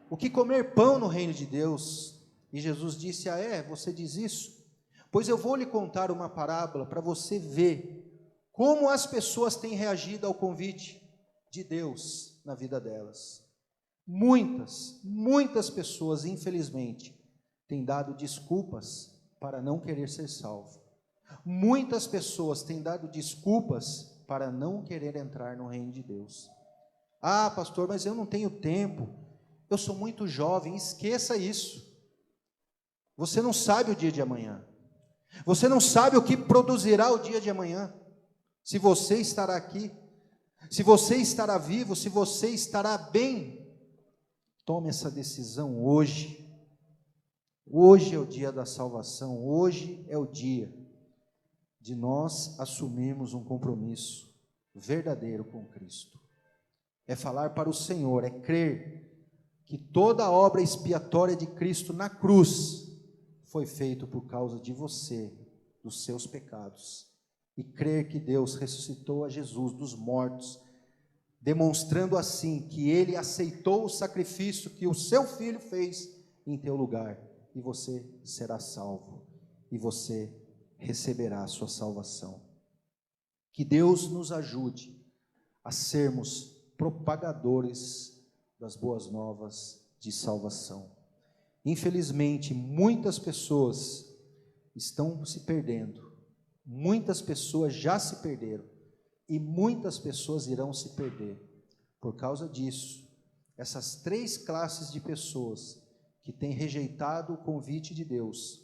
o que comer pão no reino de Deus. E Jesus disse: você diz isso? Pois eu vou lhe contar uma parábola para você ver como as pessoas têm reagido ao convite de Deus na vida delas. Muitas pessoas, infelizmente, têm dado desculpas para não querer ser salvo. Muitas pessoas têm dado desculpas para não querer entrar no reino de Deus. Ah, pastor, mas eu não tenho tempo, eu sou muito jovem. Esqueça isso. Você não sabe o dia de amanhã. Você não sabe o que produzirá o dia de amanhã. Se você estará aqui, se você estará vivo, se você estará bem. Tome essa decisão hoje. Hoje é o dia da salvação, hoje é o dia de nós assumirmos um compromisso verdadeiro com Cristo. É falar para o Senhor, é crer que toda a obra expiatória de Cristo na cruz foi feita por causa de você, dos seus pecados, e crer que Deus ressuscitou a Jesus dos mortos, demonstrando assim que Ele aceitou o sacrifício que o seu Filho fez em teu lugar, e você será salvo, e você receberá a sua salvação. Que Deus nos ajude a sermos propagadores das boas novas de salvação. Infelizmente, muitas pessoas estão se perdendo, muitas pessoas já se perderam, e muitas pessoas irão se perder. Por causa disso, essas 3 classes de pessoas que têm rejeitado o convite de Deus,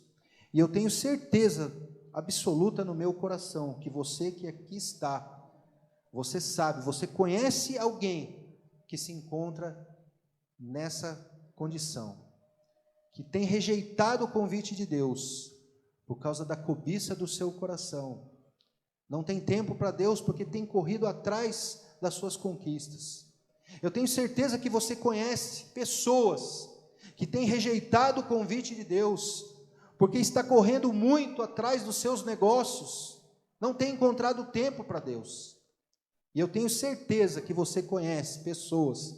e eu tenho certeza absoluta no meu coração, que você que aqui está, você sabe, você conhece alguém que se encontra nessa condição, que tem rejeitado o convite de Deus, por causa da cobiça do seu coração, não tem tempo para Deus, porque tem corrido atrás das suas conquistas. Eu tenho certeza que você conhece pessoas que têm rejeitado o convite de Deus, porque está correndo muito atrás dos seus negócios, não tem encontrado tempo para Deus. E eu tenho certeza que você conhece pessoas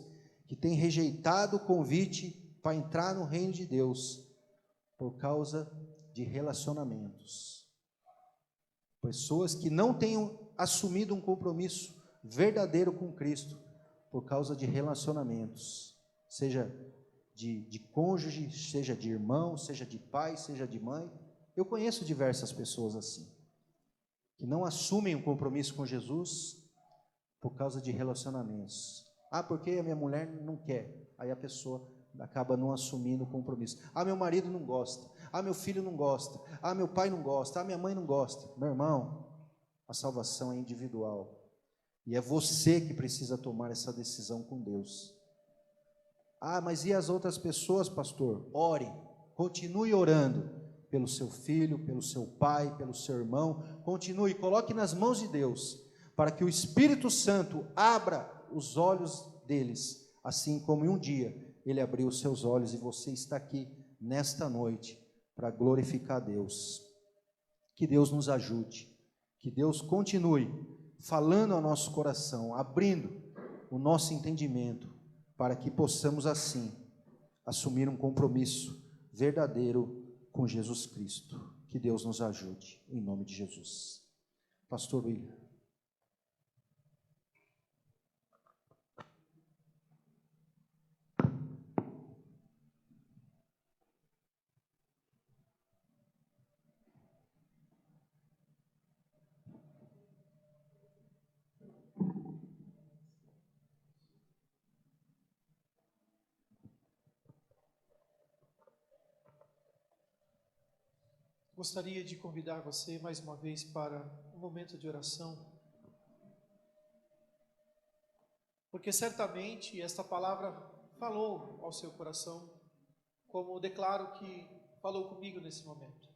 que têm rejeitado o convite para entrar no reino de Deus, por causa de relacionamentos. Pessoas que não tenham assumido um compromisso verdadeiro com Cristo, por causa de relacionamentos, seja de cônjuge, seja de irmão, seja de pai, seja de mãe. Eu conheço diversas pessoas assim, que não assumem um compromisso com Jesus por causa de relacionamentos. Porque a minha mulher não quer, aí a pessoa acaba não assumindo o compromisso. Meu marido não gosta, meu filho não gosta, meu pai não gosta, minha mãe não gosta. Meu irmão, a salvação é individual, e é você que precisa tomar essa decisão com Deus. Mas e as outras pessoas, pastor? Ore, continue orando pelo seu filho, pelo seu pai, pelo seu irmão. Continue, coloque nas mãos de Deus, para que o Espírito Santo abra os olhos deles, assim como em um dia Ele abriu os seus olhos, e você está aqui nesta noite para glorificar a Deus. Que Deus nos ajude, que Deus continue falando ao nosso coração, abrindo o nosso entendimento, para que possamos assim assumir um compromisso verdadeiro com Jesus Cristo. Que Deus nos ajude, em nome de Jesus. Pastor William. Gostaria de convidar você mais uma vez para um momento de oração, porque certamente esta palavra falou ao seu coração, como declaro que falou comigo nesse momento.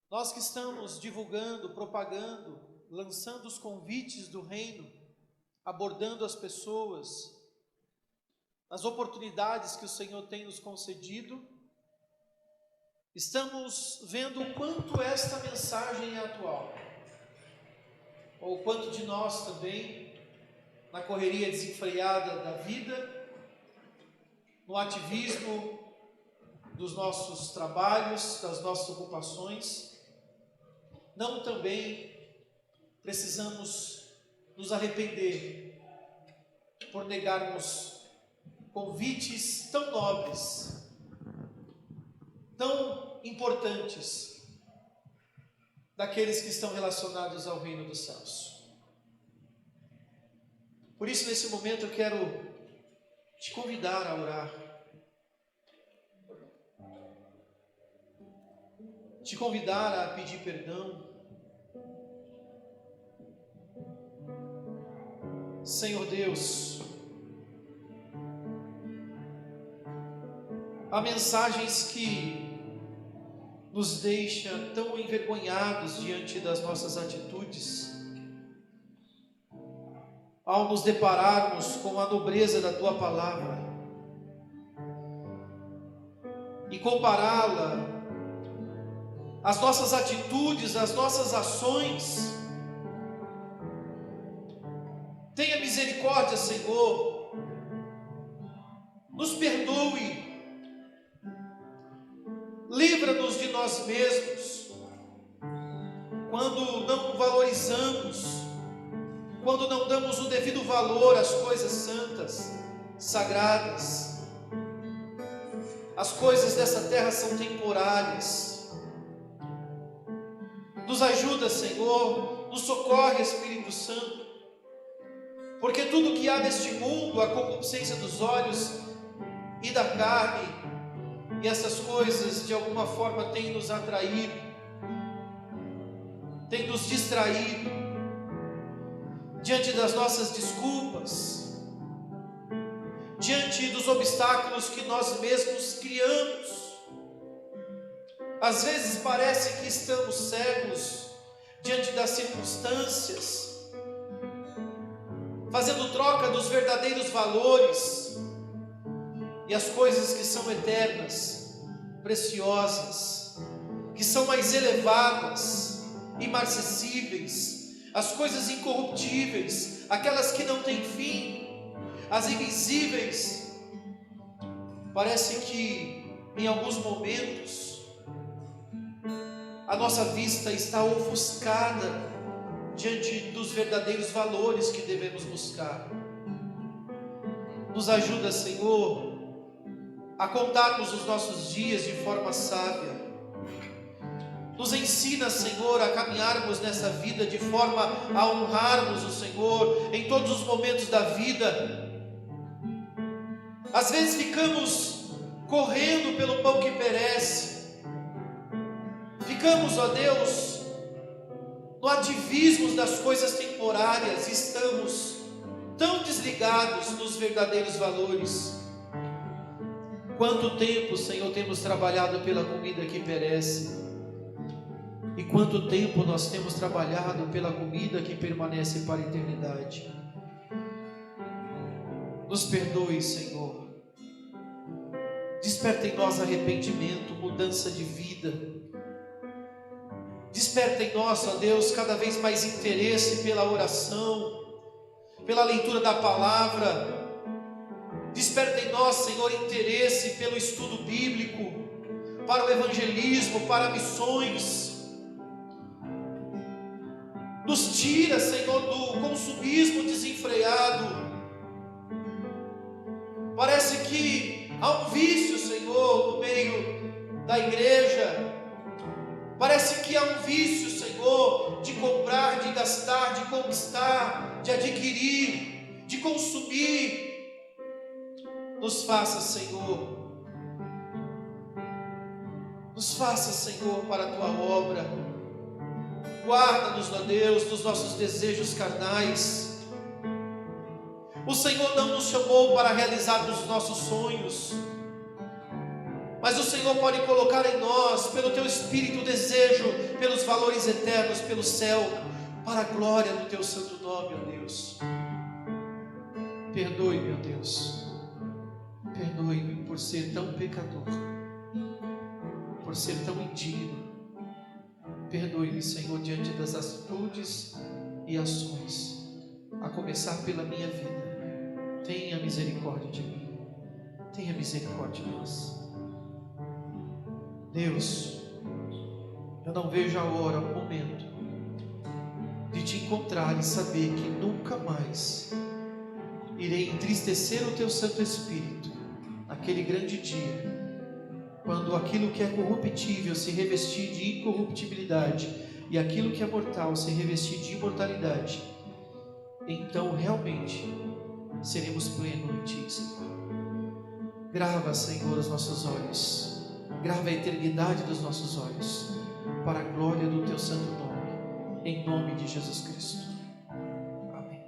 Nós que estamos divulgando, propagando, lançando os convites do reino, abordando as pessoas, as oportunidades que o Senhor tem nos concedido, estamos vendo o quanto esta mensagem é atual, ou quanto de nós também, na correria desenfreada da vida, no ativismo dos nossos trabalhos, das nossas ocupações, não também precisamos nos arrepender por negarmos convites tão nobres, tão importantes, daqueles que estão relacionados ao reino dos céus. Por isso, nesse momento, eu quero te convidar a orar, te convidar a pedir perdão. Senhor Deus, Há mensagens que nos deixam tão envergonhados diante das nossas atitudes, ao nos depararmos com a nobreza da Tua palavra e compará-la às nossas atitudes, às nossas ações. Tenha misericórdia, Senhor, nos perdoe, livra-nos de nós mesmos, quando não valorizamos, quando não damos o devido valor às coisas santas, sagradas. As coisas dessa terra são temporárias. Nos ajuda, Senhor, nos socorre, Espírito Santo, porque tudo que há neste mundo, a concupiscência dos olhos e da carne, e essas coisas de alguma forma têm nos atraído, têm nos distraído diante das nossas desculpas, diante dos obstáculos que nós mesmos criamos. Às vezes parece que estamos cegos diante das circunstâncias, fazendo troca dos verdadeiros valores e as coisas que são eternas, preciosas, que são mais elevadas, imarcessíveis, as coisas incorruptíveis, aquelas que não têm fim, as invisíveis. Parece que em alguns momentos a nossa vista está ofuscada diante dos verdadeiros valores que devemos buscar. Nos ajuda, Senhor, a contarmos os nossos dias de forma sábia. Nos ensina, Senhor, a caminharmos nessa vida de forma a honrarmos o Senhor em todos os momentos da vida. Às vezes ficamos correndo pelo pão que perece, ficamos, ó Deus, no ativismo das coisas temporárias, estamos tão desligados dos verdadeiros valores. Quanto tempo, Senhor, temos trabalhado pela comida que perece, e quanto tempo nós temos trabalhado pela comida que permanece para a eternidade. Nos perdoe, Senhor, desperta em nós arrependimento, mudança de vida, desperta em nós, ó Deus, cada vez mais interesse pela oração, pela leitura da palavra. Desperta em nós, Senhor, interesse pelo estudo bíblico, para o evangelismo, para missões. Nos tira, Senhor, do consumismo desenfreado. Parece que há um vício, Senhor, no meio da igreja. Parece que há um vício, Senhor, de comprar, de gastar, de conquistar, de adquirir, de consumir. Nos faça, Senhor, para a Tua obra. Guarda-nos, ó Deus, dos nossos desejos carnais. O Senhor não nos chamou para realizarmos os nossos sonhos, mas o Senhor pode colocar em nós, pelo Teu Espírito, o desejo pelos valores eternos, pelo céu, para a glória do Teu santo nome, ó Deus. Perdoe-me, ó Deus. Perdoe-me por ser tão pecador, por ser tão indigno. Perdoe-me, Senhor, diante das atitudes e ações, a começar pela minha vida. Tenha misericórdia de mim, tenha misericórdia de nós. Deus, eu não vejo a hora, o momento de Te encontrar e saber que nunca mais irei entristecer o Teu Santo Espírito naquele grande dia, quando aquilo que é corruptível se revestir de incorruptibilidade e aquilo que é mortal se revestir de imortalidade. Então realmente seremos plenos em Ti, Senhor. Grava, Senhor, os nossos olhos, grava a eternidade dos nossos olhos, para a glória do Teu santo nome, em nome de Jesus Cristo. Amém.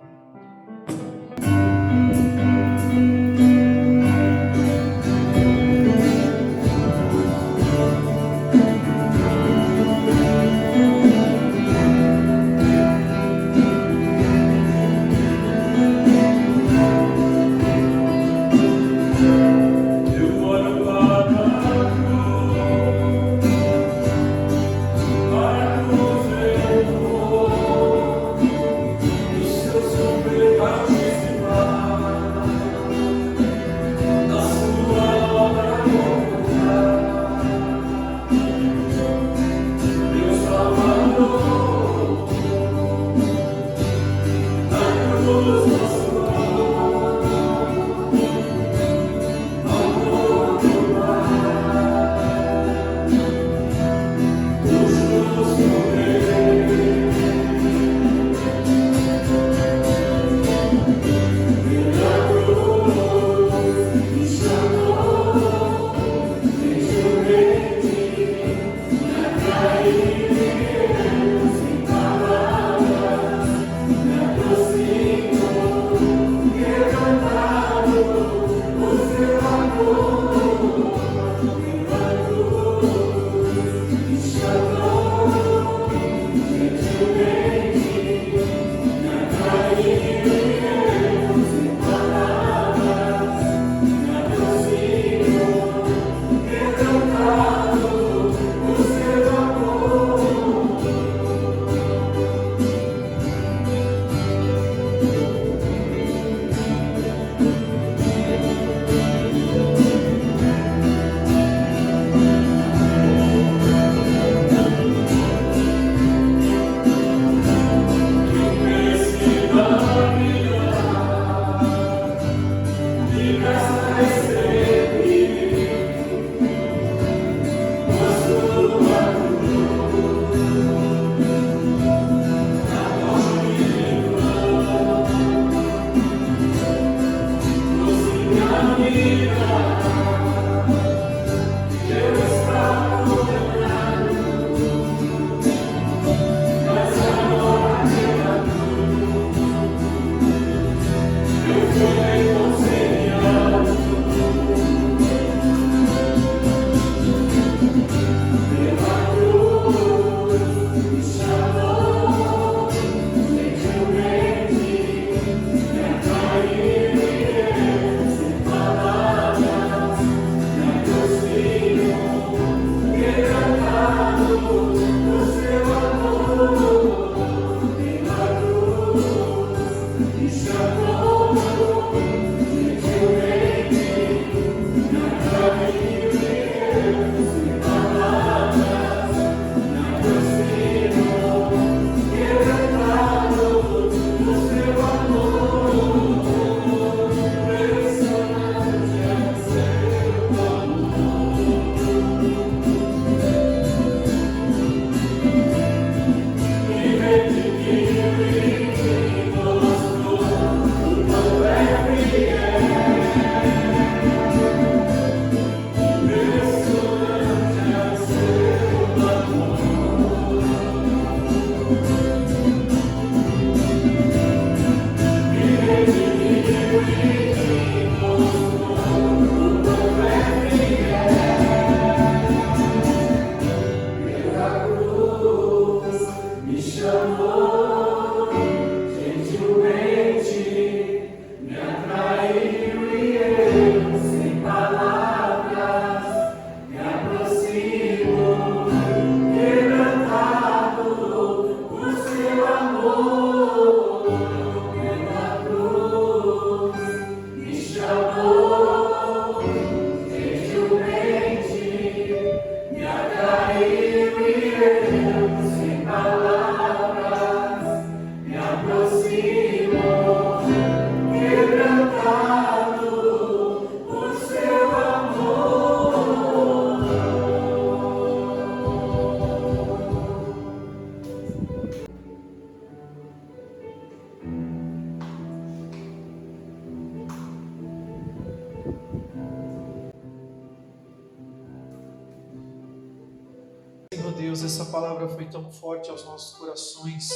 Deus, essa palavra foi tão forte aos nossos corações,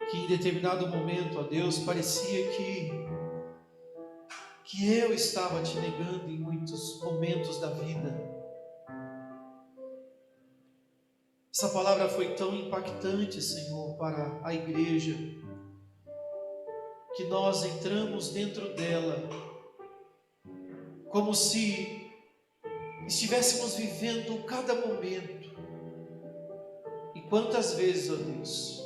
que em determinado momento, ó Deus, parecia que eu estava te negando em muitos momentos da vida. Essa palavra foi tão impactante, Senhor, para a igreja, que nós entramos dentro dela, como se estivéssemos vivendo cada momento. E quantas vezes, ó Deus,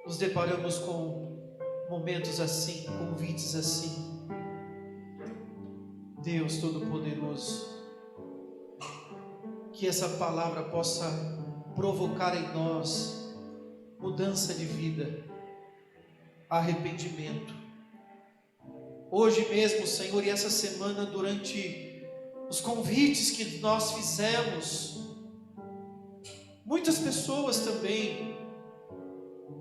nos deparamos com momentos assim, convites assim. Deus Todo-Poderoso, que essa palavra possa provocar em nós mudança de vida, arrependimento. Hoje mesmo, Senhor, e essa semana, durante os convites que nós fizemos, muitas pessoas também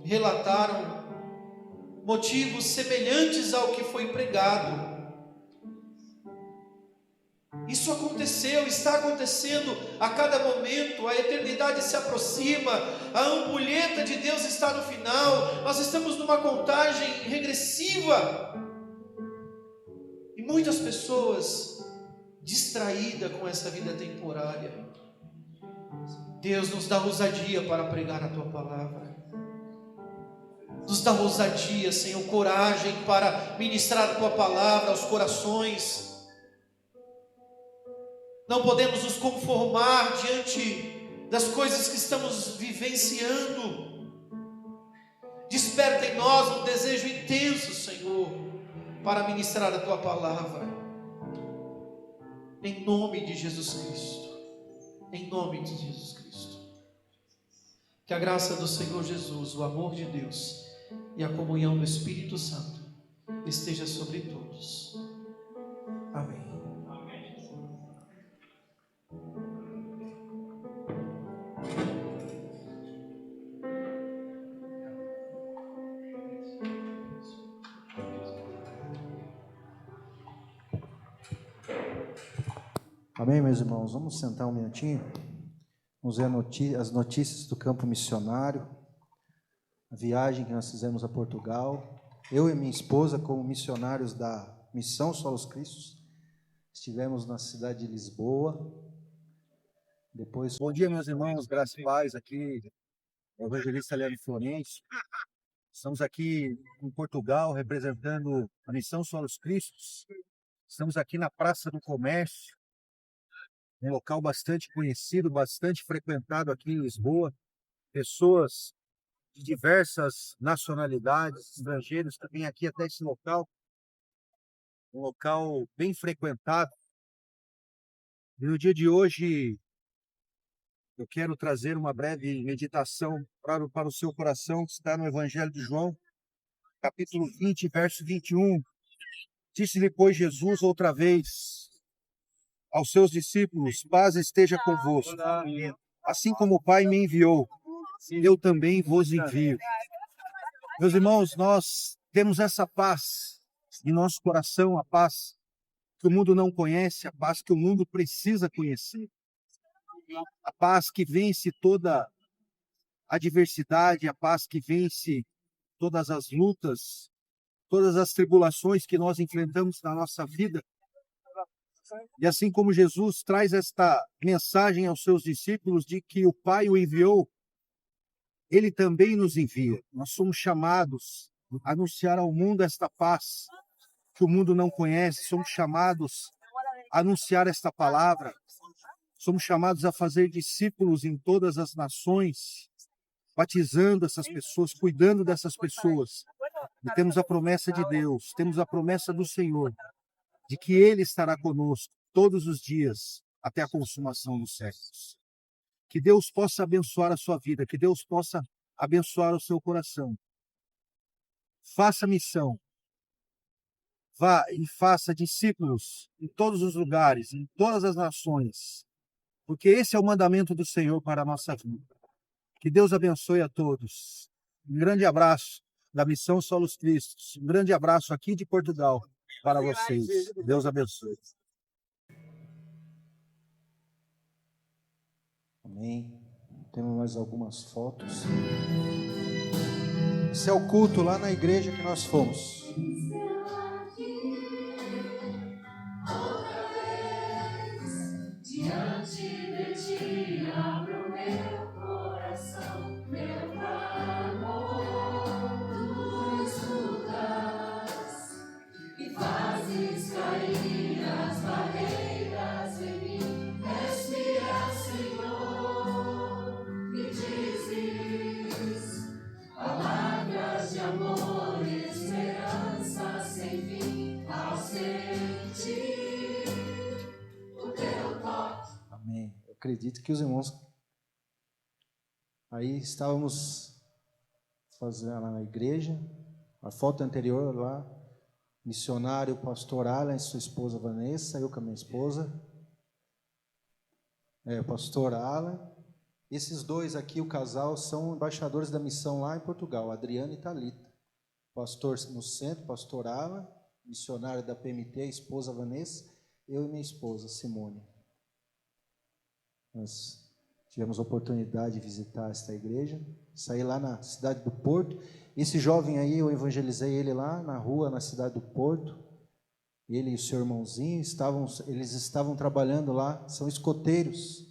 relataram motivos semelhantes ao que foi pregado. Isso aconteceu, está acontecendo a cada momento. A eternidade se aproxima, a ampulheta de Deus está no final, nós estamos numa contagem regressiva, e muitas pessoas distraídas com essa vida temporária. Deus, nos dá ousadia para pregar a Tua palavra, nos dá ousadia, Senhor, coragem para ministrar a Tua palavra aos corações. Não podemos nos conformar diante das coisas que estamos vivenciando. Desperta em nós um desejo intenso, Senhor, para ministrar a Tua palavra. Em nome de Jesus Cristo. Em nome de Jesus Cristo. Que a graça do Senhor Jesus, o amor de Deus e a comunhão do Espírito Santo esteja sobre todos. Amém. Amém, meus irmãos? Vamos sentar um minutinho. Vamos ver as notícias do campo missionário, a viagem que nós fizemos a Portugal. Eu e minha esposa, como missionários da Missão Solos Cristos, estivemos na cidade de Lisboa. Depois... Bom dia, meus irmãos, graças e paz, aqui é o evangelista Leandro Florencio. Estamos aqui em Portugal, representando a Missão Solos Cristos. Estamos aqui na Praça do Comércio, um local bastante conhecido, bastante frequentado aqui em Lisboa. Pessoas de diversas nacionalidades, estrangeiros, que vêm aqui até esse local. Um local bem frequentado. E no dia de hoje, eu quero trazer uma breve meditação para o seu coração, que está no Evangelho de João, capítulo 20, verso 21. Disse-lhe, pois, Jesus outra vez aos seus discípulos: paz esteja convosco. Assim como o Pai me enviou, eu também vos envio. Meus irmãos, nós temos essa paz em nosso coração, a paz que o mundo não conhece, a paz que o mundo precisa conhecer. A paz que vence toda adversidade, a paz que vence todas as lutas, todas as tribulações que nós enfrentamos na nossa vida. E assim como Jesus traz esta mensagem aos seus discípulos de que o Pai o enviou, Ele também nos envia. Nós somos chamados a anunciar ao mundo esta paz que o mundo não conhece. Somos chamados a anunciar esta palavra. Somos chamados a fazer discípulos em todas as nações, batizando essas pessoas, cuidando dessas pessoas. E temos a promessa de Deus, temos a promessa do Senhor, de que Ele estará conosco todos os dias, até a consumação dos séculos. Que Deus possa abençoar a sua vida, que Deus possa abençoar o seu coração. Faça missão. Vá e faça discípulos em todos os lugares, em todas as nações, porque esse é o mandamento do Senhor para a nossa vida. Que Deus abençoe a todos. Um grande abraço da Missão Solos Cristos. Um grande abraço aqui de Portugal para vocês. Deus abençoe. Amém. Temos mais algumas fotos. Esse é o culto lá na igreja que nós fomos. Diante de ti abro meu coração, meu clamor, tu escutas e fazes cair as barreiras em mim. Respira, Senhor, e dizes palavras de amor e esperança sem fim ao sentir. Amém. Eu acredito que os irmãos aí estávamos fazendo lá na igreja, a foto anterior lá, missionário pastor Alan e sua esposa Vanessa, eu com a minha esposa, o pastor Alan. Esses dois aqui, o casal, são embaixadores da missão lá em Portugal, Adriano e Thalita. Pastor no centro, pastor Alan, missionário da PMT, a esposa Vanessa, eu e minha esposa Simone. Nós tivemos a oportunidade de visitar esta igreja, sair lá na cidade do Porto. Esse jovem aí, eu evangelizei ele lá na rua, na cidade do Porto. Ele e o seu irmãozinho, eles estavam trabalhando lá, são escoteiros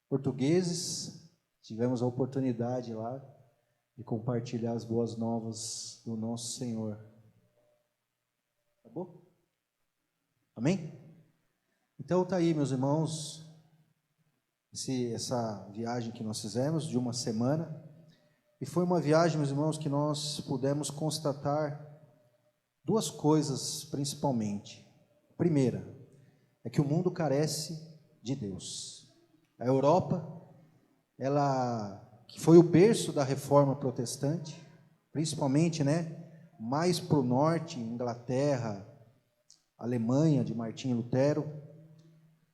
portugueses. Tivemos a oportunidade lá de compartilhar as boas novas do nosso Senhor. Tá bom? Amém? Então tá aí, meus irmãos, essa viagem que nós fizemos de uma semana, e foi uma viagem, meus irmãos, que nós pudemos constatar duas coisas principalmente. A primeira é que o mundo carece de Deus. A Europa, ela que foi o berço da reforma protestante, principalmente, mais para o norte, Inglaterra, Alemanha, de Martinho Lutero,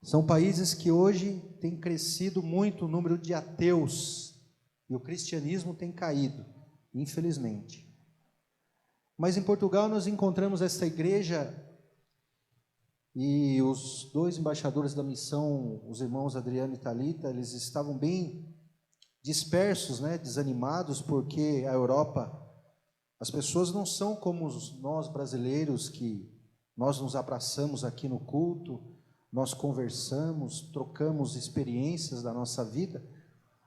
são países que hoje tem crescido muito o número de ateus e o cristianismo tem caído, infelizmente. Mas em Portugal nós encontramos essa igreja e os dois embaixadores da missão, os irmãos Adriano e Thalita, eles estavam bem dispersos, desanimados, porque a Europa, as pessoas não são como nós brasileiros, que nós nos abraçamos aqui no culto, nós conversamos, trocamos experiências da nossa vida.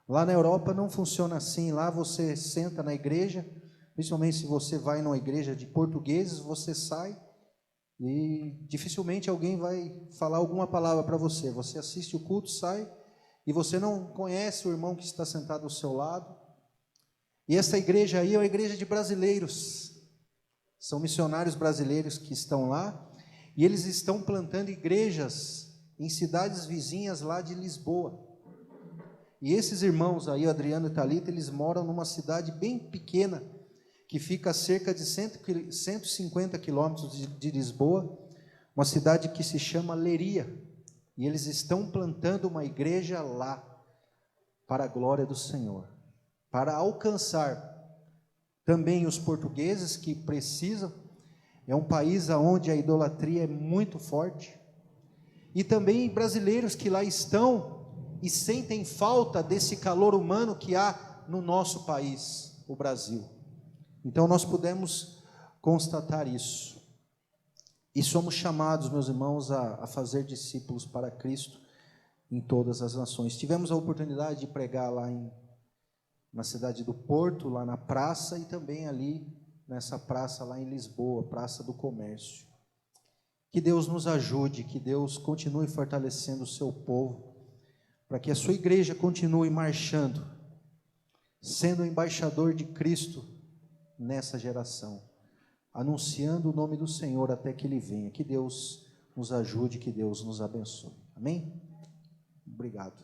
Lá na Europa não funciona assim. Lá você senta na igreja, principalmente se você vai numa igreja de portugueses, você sai e dificilmente alguém vai falar alguma palavra para você. Você assiste o culto, sai, e você não conhece o irmão que está sentado ao seu lado. E essa igreja aí é uma igreja de brasileiros. São missionários brasileiros que estão lá. E eles estão plantando igrejas em cidades vizinhas lá de Lisboa. E esses irmãos aí, Adriano e Thalita, eles moram numa cidade bem pequena, que fica a cerca de 150 quilômetros de Lisboa, uma cidade que se chama Leiria. E eles estão plantando uma igreja lá, para a glória do Senhor, para alcançar também os portugueses que precisam. É um país onde a idolatria é muito forte. E também brasileiros que lá estão e sentem falta desse calor humano que há no nosso país, o Brasil. Então nós pudemos constatar isso. E somos chamados, meus irmãos, a fazer discípulos para Cristo em todas as nações. Tivemos a oportunidade de pregar lá na cidade do Porto, lá na praça, e também ali nessa praça lá em Lisboa, Praça do Comércio. Que Deus nos ajude, que Deus continue fortalecendo o seu povo, para que a sua igreja continue marchando, sendo embaixador de Cristo nessa geração, anunciando o nome do Senhor até que Ele venha. Que Deus nos ajude, que Deus nos abençoe. Amém? Obrigado.